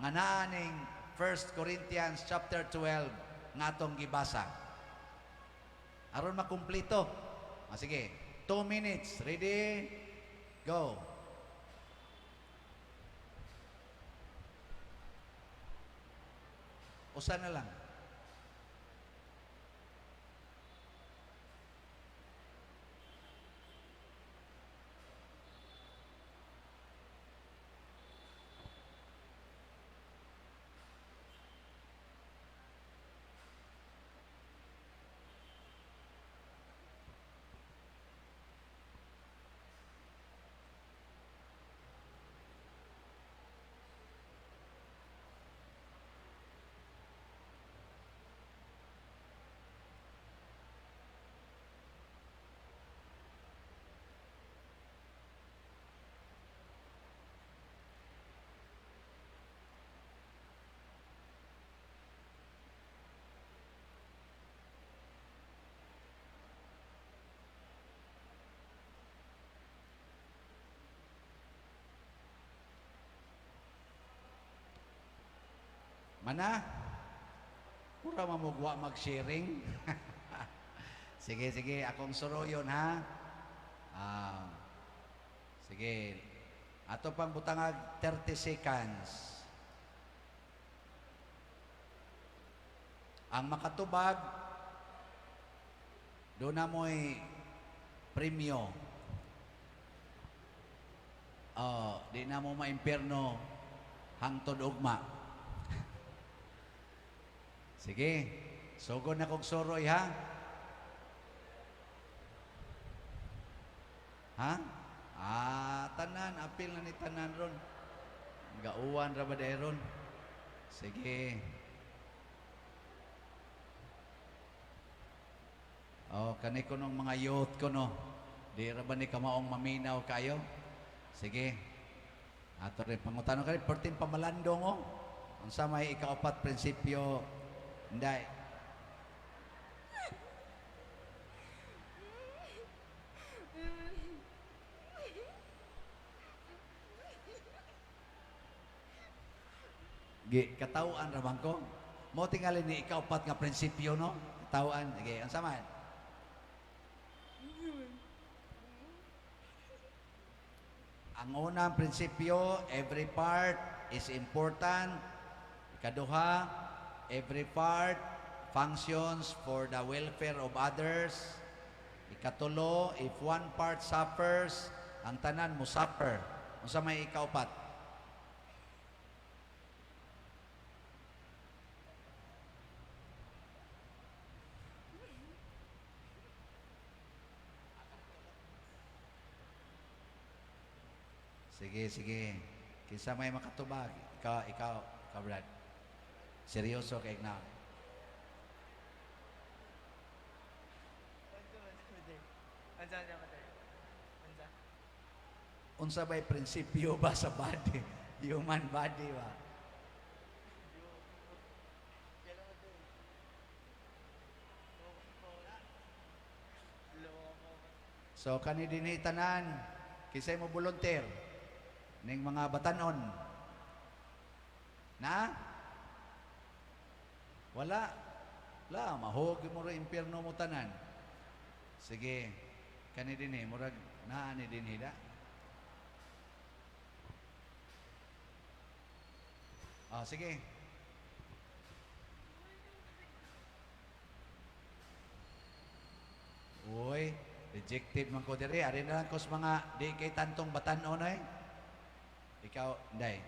nga naa ning 1 Corinthians chapter 12 nga atong gibasa. Aron makumpleto. Sige, 2 minutes. Ready? Go. Usa na lang. Mana? Pura mamugwa mag-sharing. Sige, akong suroyon ha. Sige. Ato pang butangag 30 seconds. Ang makatubag, doon na mo'y premyo. Di na mo ma-imperno hangtod ugma. Sige, sugod na kong suroy ha. Ha? Tanan, apil na ni tanan ron. Gauwan ra ba ron? Sige. Kani ko nung mga youth ko no. Di ra ba ni kamaong maminaw kayo? Sige. Ato rin pangutano ka rin, pertin pamalandong o. Unsa may ikaapat prinsipyo, hindi. Katawaan ra bang ko? Mo tingali ni ikaapat nga prinsipyo no? Katawaan. Sige, unsa man? Ang unang prinsipyo, every part is important. Ikaduha, every part functions for the welfare of others. Ikatulo, if one part suffers, ang tanan mo suffer. Unsa may ikaupat? Sige, sige. Kinsa may makatubag. Ikaw, Brad. Seryoso kay na. Unsa ba'y prinsipyo ba sa body? Human body ba? So kani dinhi tanan kisay mo volunteer ning mga batanon. Na? Wala. La, mahog mo ro impierno mo tanan. Sige. Kani dinhi murag naa ni dinhi da. Sige. Uy, rejected man ko diri. Ari na lang ko sa mga di kay tantong batanon ay. Ikaw, nday.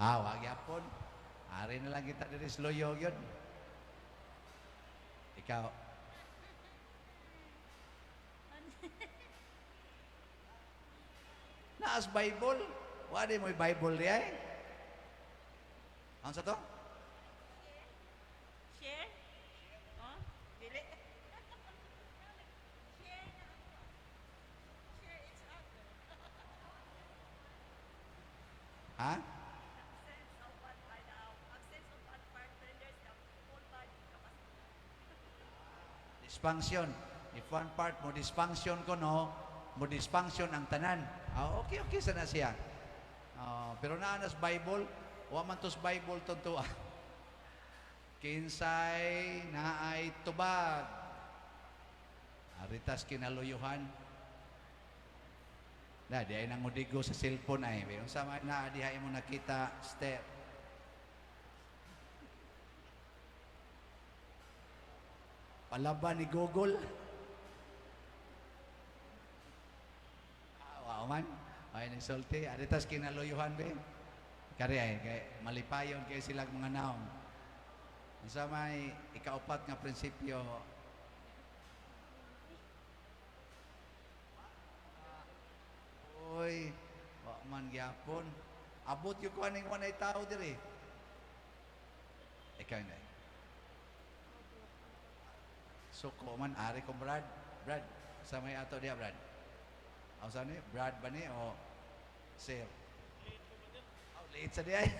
Wag yapon. Ari na lang kita diri sa loyo yun. Ikaw. Naas Bible. Wala mo Bible di ay. Ano sa to? Share? Oh, dili. Share. Share each other. Ha? Dysfunction. If one part mo dysfunction ko no, mo dysfunction ang tanan. Okay sana siya. Pero naanas Bible, wa man tos Bible tuntua. Kinsay naay tubag. Aritas kinaluyuhan. Na di ay nang mudigo sa cellphone ay. Pero sama na diha mo nakita step. Palaban ni Google. Wow man. Ay nagsulti. Aritas kinaluyuhan be. Kari ay kay malipayon kay silang mga naong. Sa may ikaupat nga prinsipyo. Uy, wa man gyapon. Abot yung kuaning wanay tao diri. Ikaw na. Suko man ari ko Brad. Brad, sa may ato diha Brad. Aw sa ni Brad ba ni o Sir? Late sa diay.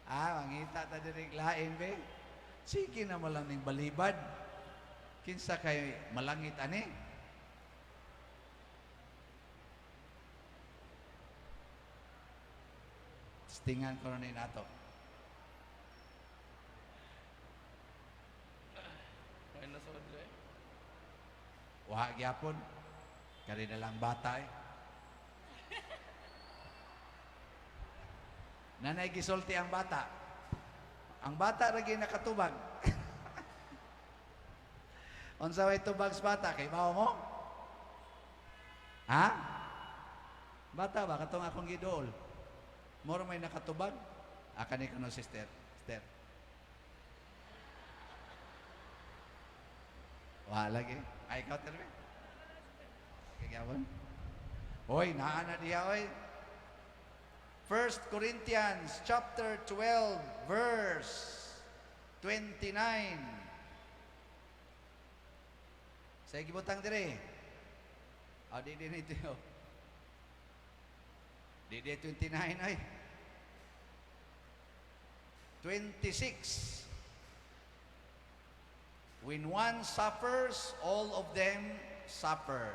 Mangita ta diri lain be. Sige na mo lang ning balibad. Kinsa kay malangit ani? Tingan ko ni nato. Wah gyapon. Kari na lang bata eh. Nanay gisulti ang bata. Ang bata ra gyud nakatubag. Unsa way tubag sa bata kay mao mo? Ha? Bata ba katong akong giduol? Moro may nakatubag? Kani kuno sister. Sister. Wala lagi. Ay ikaw terbe. Kagawon. Hoy, naa na diha oy. 1 Corinthians chapter 12 verse 29. Sa gibutang dire. Di ito. Di 29 ay. 26. When one suffers, all of them suffer.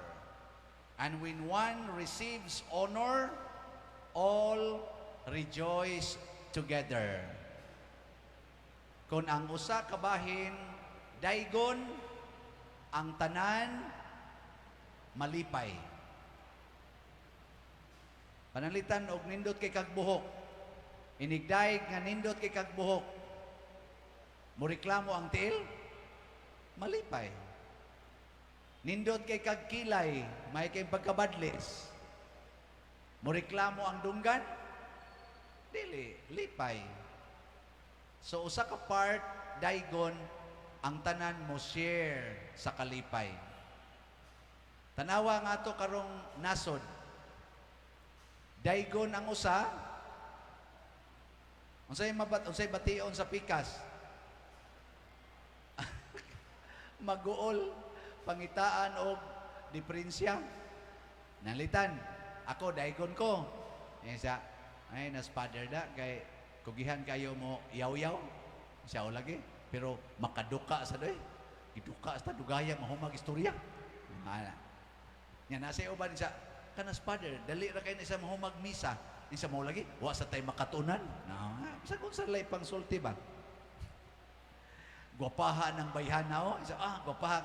And when one receives honor, all rejoice together. Kung ang usa ka bahin daygon, ang tanan malipay. Panalitan og nindot kay kagbuhok. Inigdayeg nga nindot kay kagbuhok. Mureklamo ang tiil, malipay. Nindot kay kagkilay, may kay pagkabadlis. Moreklamo ang dunggan, dili, lipay. So usa ka part, daygon, ang tanan mo share sa kalipay. Tanawa nga to karong nasod. Daygon ang usa, unsay bation sa pikas. Maguol, pangitaan o diferensya. Nalitan, ako daygon ko. Siya, ay nas father da kay kugihan kayo mo yaw-yaw. Siya o lagi, pero makaduka sa doy. Iduka sa dugayang mahumag istorya. Nya nasa uban siya, kanas father, dali ra kay isa mahumag misa. Isa mo lagi, wa sa tay makatunan. Sa kung sa lay pang sulti ba? Gwapaha ng bayhanaw. Isa, gwapaha.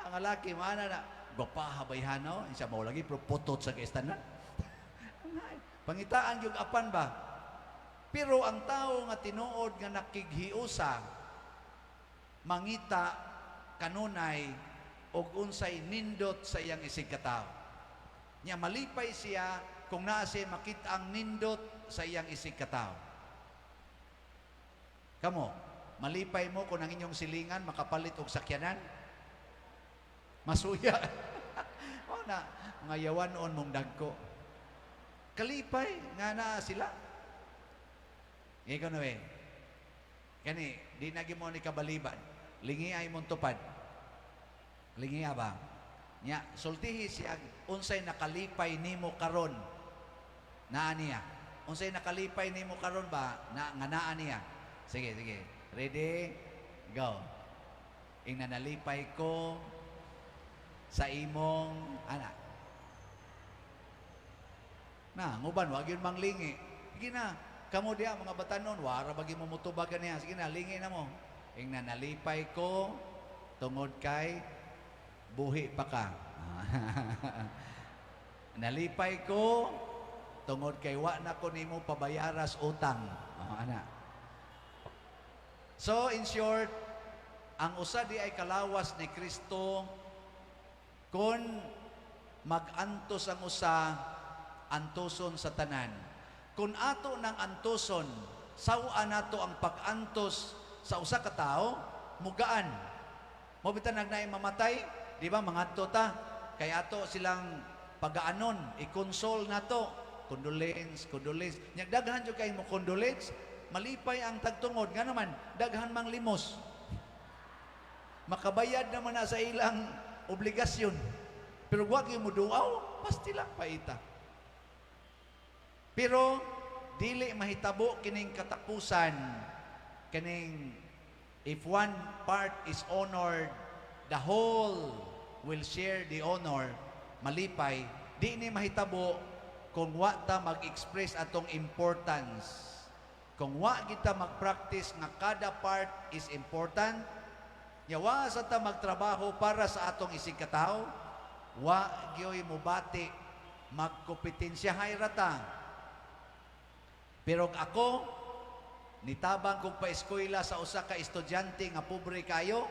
Ang lalaki, maana na. Gwapaha bayhanaw. Isa mo lagi, pero putot sa kaistanan. Pangitaan yung apan ba? Pero ang tao nga tinuod nga nakighiusa, mangita kanunay og unsay nindot sa iyang isig katawo. Nya malipay siya kung naa siya makita ang nindot sa iyang isig katawo. Kamo, malipay mo kung ang inyong silingan makapalit og sakyanan? Masuya. O na, ngayawan on mong dagko. Kalipay nga na sila. Ikaw na kani, di na gimo ni kabaliban. Lingi ay mong tupad. Lingi ba? Nya, sultihi siya, unsay nakalipay nimo karon. Naa niya. Unsay nakalipay nimo karon ba? Nga naa niya. Sige. Ready? Go. Ing nanalipay ko sa imong anak. Nguban, wag yun manglingi. Sige na, kamo diya, mga batanon, wara bagi mo mutubagan niya. Sige na, lingi na mo. Ing nanalipay ko, tungod kay, buhi pa ka. Nalipay ko, tungod kay wa na ko nimo pabayaras utang. Ana. So, in short, ang usa di ay kalawas ni Kristo kung mag-antos ang usa, antoson sa tanan. Kung ato ng antoson, sawa nato ang pag-antos sa usa ka tao, mugaan. Mo bitan nagnay mamatay, di ba mangadto ta? Kay ato silang pagaanon, i-console nato, condolence. Nya daghan jud kay mo condolence, malipay ang tagtungod nga naman daghan mang limos. Makabayad naman na sa ilang obligasyon. Pero wag yung muduaw, pasti lang paita. Pero dili mahitabo kining katapusan, kining if one part is honored, the whole will share the honor. Malipay, di ni mahitabo kung wa ta mag-express atong importance. Kung wa kita mag-practice nga kada part is important, yawa sa ta magtrabaho para sa atong isig katawo, wa gyoy mubati magkompetensyahay rata. Pero ako nitabang kog pa-eskwela sa usa ka estudyante nga pobre kayo,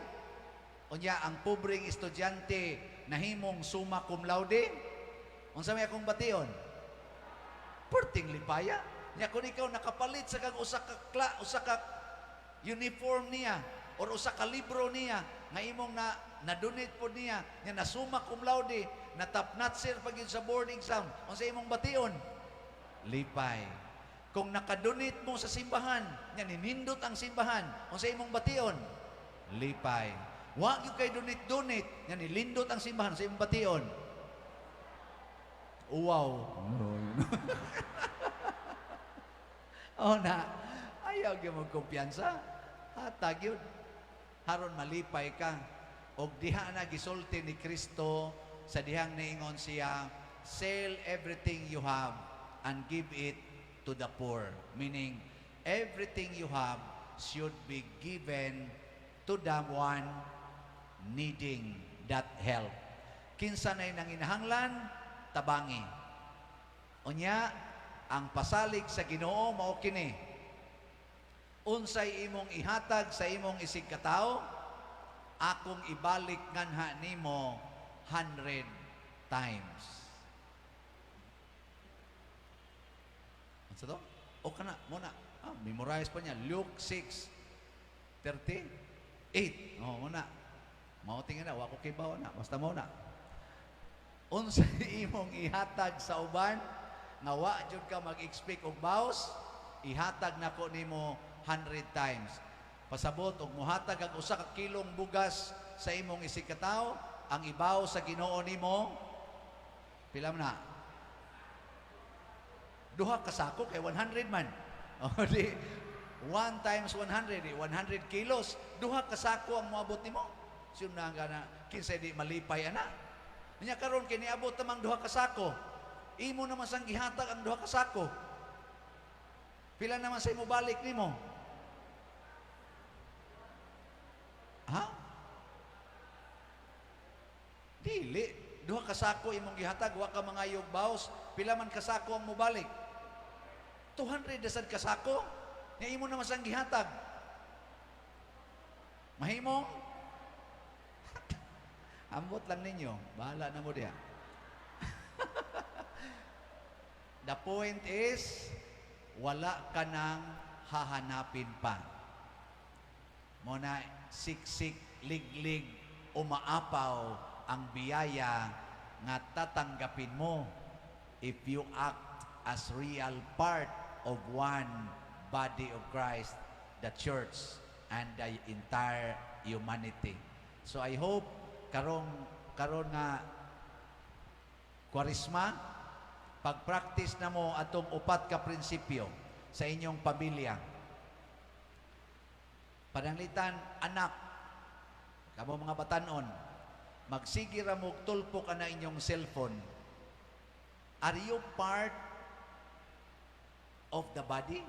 unya ang pobreng estudyante nahimong summa cum laude, unsa may akong bation? Perting lipaya. Nya kung ikaw nakapalit sa kag usa ka uniform niya or usa ka libro niya nga imong na-donate po niya, nya nasuma cum laude, na top notcher pag yun sa board exam, unsa imong bation? Lipay. Kung nakadonate mo sa simbahan, nya ninindot ang simbahan, unsa imong bation? Lipay. Wa gyud kay donate, nya nilindot ang simbahan, sa imong bation? Wow. Na, ayaw gyud mo kumpiyansa. Hatag yun. Haron malipay ka. Og diha na gisulti ni Kristo sa dihang niingon siya, sell everything you have and give it to the poor. Meaning, everything you have should be given to the one needing that help. Kinsa na'y nanginahanglan, tabangi. Unya, ang pasalig sa Ginoo mao kini. Unsay imong ihatag sa imong isig katawo, akong ibalik nganha nimo 100 times. Sa to? O kana, muna. Memorize pa niya. Luke 6:38. Muna. Mauting na, wako kibaw na. Basta mo na. Unsa imong ihatag sa uban, nga wa jud ka mag-expect og baos, ihatag nako nimo 100 times. Pasabot og muhatag ang 1 ka kilong bugas sa imong isikataw, ang ibaw sa Ginoo nimo pila man na? 2 ka sako kay 100 man. O di 1 times 100, 100 kilos. 2 ka sako ang moabot nimo. Sino na nga na kinsay di malipay ana? Nya karon kini abot tamang 2 ka sako. Imo naman sang gihatag ang 2 ka sako. Pila naman sa imo balik nimo? Ha? Dili. 2 ka sako imong gihatag, wa ka mangayog baos. Pila man ka sako ang mobalik? 200 dasad ka sako. Nya imo naman sang gihatag. Mahimong? Ambot lang ninyo. Bahala na mo diya. The point is, wala ka nang hahanapin pa. Muna, siksik, liglig, umaapaw ang biyaya nga tatanggapin mo if you act as real part of one body of Christ, the church, and the entire humanity. So I hope karon nga Kwaresma, pag-practice na mo atong 4 ka prinsipyo sa inyong pamilya. Pananglitan, anak, kamo mga batanon, magsige ra mo tulpok ana inyong cellphone. Are you part of the body?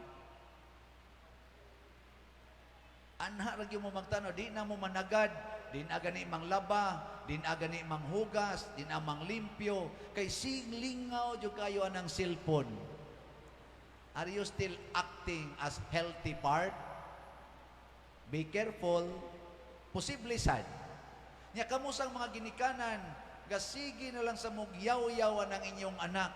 Anha ra gyud mo magtanaw, di na mo managad, din agani mang laba, din agani mang hugas, din amang limpyo, kay singlingaw jud kayo anang cellphone. Are you still acting as healthy part? Be careful, posible sad. Nya kamo sang mga ginikanan, gasigi na lang sa mugyaw-yawan ng inyong anak.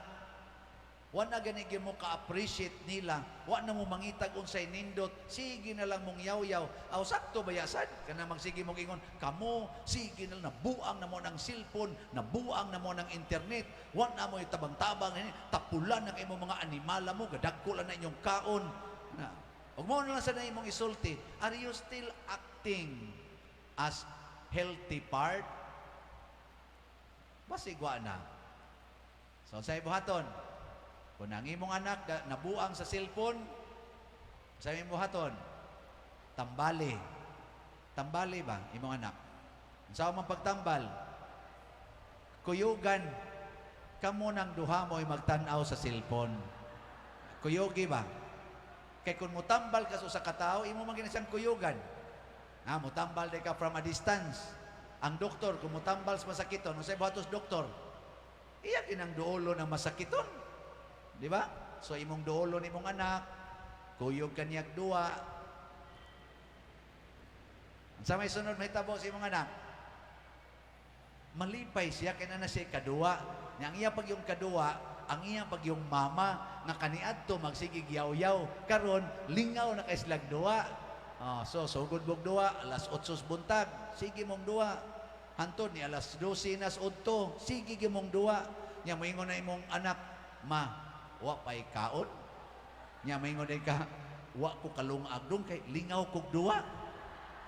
Wa na gani gyud mo ka-appreciate nila, wa na mo mangitag unsay nindot, sige na lang mong yaw-yaw. Aw sakto ba yasad kana magsige mong ingon, kamo sige na lang, nabuang na mo ng cellphone, nabuang na mo ng internet, wa na mo itabang-tabang ni tapulan na kay mo mga animala mo, gadagko lang na inyong kaon. Na, ug mo na lang sa imong isulti, are you still acting as healthy part? Basigwa na. So sa ibuhaton, kung ang imong anak nabuang sa cellphone, sa imong buhaton, tambali. Tambali ba imong anak? Sa man pagtambal, kuyugan, kamo nang duha mo ay magtan-aw sa cellphone. Kuyugi ba? Kay kung mutambal ka sa katao, imo man ginisang kuyugan. Mutambal day ka from a distance. Ang doktor, kung mutambal sa masakiton, sa buhatos doktor, iyak inang duolo ng masakiton. Di ba? So imong duolo ni mong anak, kuyog kaniyag duwa. Sa may sunod may tabo sa imong anak, malipay siya kaya na siya kaduwa. Ang iya pag yung kaduwa, ang iya pag yung mama nga kaniadto magsigig yaw-yaw, karon lingaw na kay slag duwa. So sugod bog duwa alas 8 buntag, sige mong duwa. Hantod ni alas 12 nas udto, sige mong duwa. Nya moingon na imong anak, ma, wa pay kaon. Nya moingon day ka, wa ko kalungag dong kay lingaw kog duwa.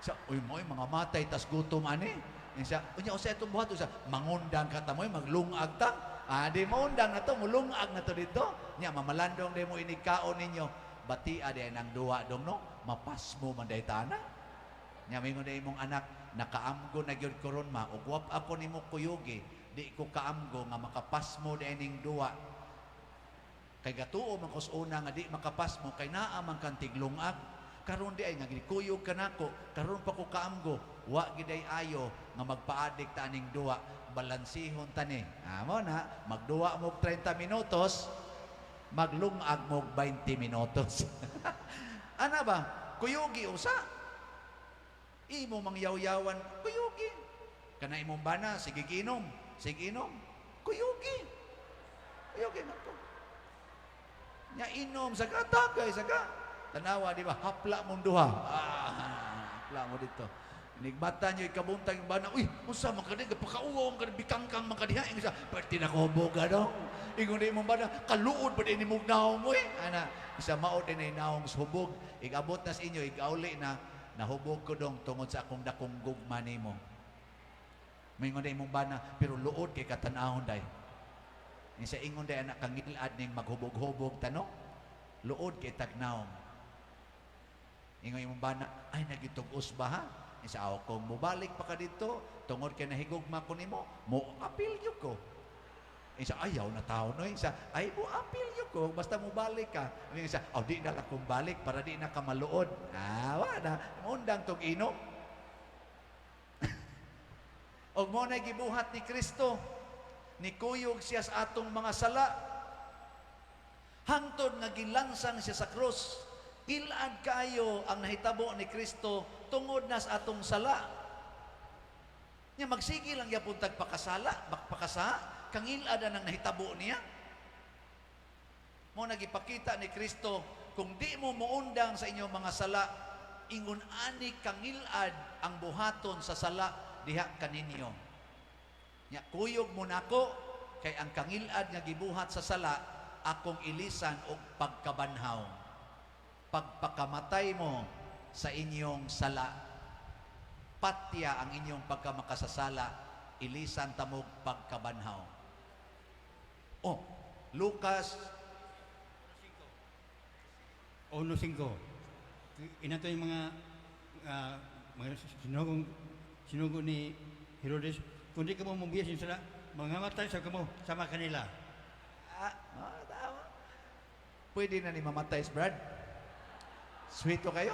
Sa uy moy mga matay tas gutom ani. Siya, unya usa itong buhat usa, mangundang ka ta moy maglungag ta. Di maundang na to, mulungag na to dito. Nya mamalandong day mo inikaon ninyo. Batia day nang duwa dong no, mapasmo man day tana. Nya moingon day imong anak, nakaamgo na gyud ko ron ma, ug wap ako nimo kuyugi, di ko kaamgo nga makapasmo day ning duwa. Kay gatuo man kus una nga di makapasmo kay naa man kan tiglungag. Karon di ay nga gikuyog kanako, karon pa ko kaamgo, wa gid ay ayo nga magpaadik ta aning duwa, balansihon tani. Amo na, magduwa mo 30 minutos, maglungag mo 20 minutos. Ana ba? Kuyugi usa. Imo mangyaw-yawan, kuyugi. Kana imong bana, sige ginom, sige inom. Kuyugi. Kuyugi na to. Nya inom saga tagay saga. Tanawa di ba hapla mong duha. Hapla mo dito. Nigbata nyo ikabuntang yung bana, uy, unsa man kani gapakauwong kan bikangkang man kadiha ing sa perti na ko boga daw. Ingon di mo bana kaluod ba din imong naong mo ana isa mao din ay naong hubog. Igabot na sa inyo igauli na nahubog ko dong tungod sa akong dakong gugma nimo. Mingon di imong bana pero luod kay katanahon day. Isa ingon day anak kangilad ning maghubog-hubog tanong. Luod kay tagnaong. Ingon imong bana ay nagitugos ba ha? Isa ako kung mubalik pa ka dito, tungod kay nahigugma ko nimo, mo apil yun ko. Isa ayaw na tao no, isa ay mo apil yun ko, basta mubalik ka. Isa, di na lang kung balik para di na ka maluod. Wala, undang tong inom. Og mo na gibuhat ni Kristo, ni kuyog siya sa atong mga sala. Hangtod nga gilansang siya sa krus. Ilad kayo ang nahitabo ni Kristo tungod na sa atong sala. Nya magsige lang yapon tagpakasala, pakasa, kang ilad ang nahitabo niya. Mo nagipakita ni Kristo kung di mo muundang sa inyong mga sala, ingon ani kang ilad ang buhaton sa sala diha kaninyo. Nya kuyog mo nako kay ang kangilad nga gibuhat sa sala akong ilisan og pagkabanhaw. Pagpakamatay mo sa inyong sala, patya ang inyong pagkamakasasala, ilisan tamog pagkabanhaw. Lucas 1:5. Inato yung mga sinugo ni Herodes, kundi ka mo mabiyas yung sala, mangamatay sa kamo sama kanila. Tama. Pwede na ni mamatay, Brad. Sweeto kayo.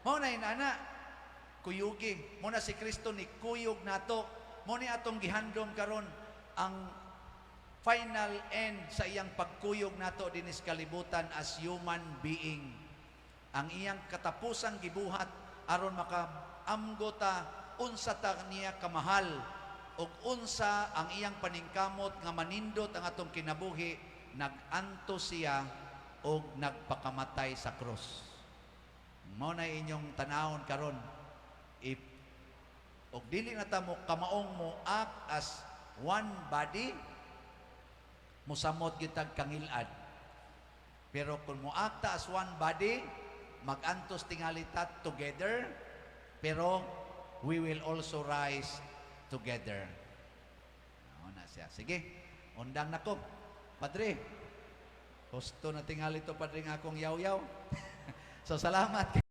Mo na inana, kuyugi. Mo na si Kristo ni kuyog nato. Mo ni atong gihandom karon ang final end sa iyang pagkuyog nato dinis kalibutan as human being. Ang iyang katapusang gibuhat aron makaamgo ta unsa ta niya kamahal ug unsa ang iyang paningkamot nga manindot ang atong kinabuhi, naganto siya og nagpakamatay sa krus. Mao na inyong tanawon karon, if og dili na ta mo kamaong mo act as one body, musamot gyud tag kangilad. Pero kung mo akta as one body, magantos tingali ta together, pero we will also rise together. Mao na siya. Sige, undang nako. Padre, husto na tingali to padre nga akong yaw-yaw. So salamat.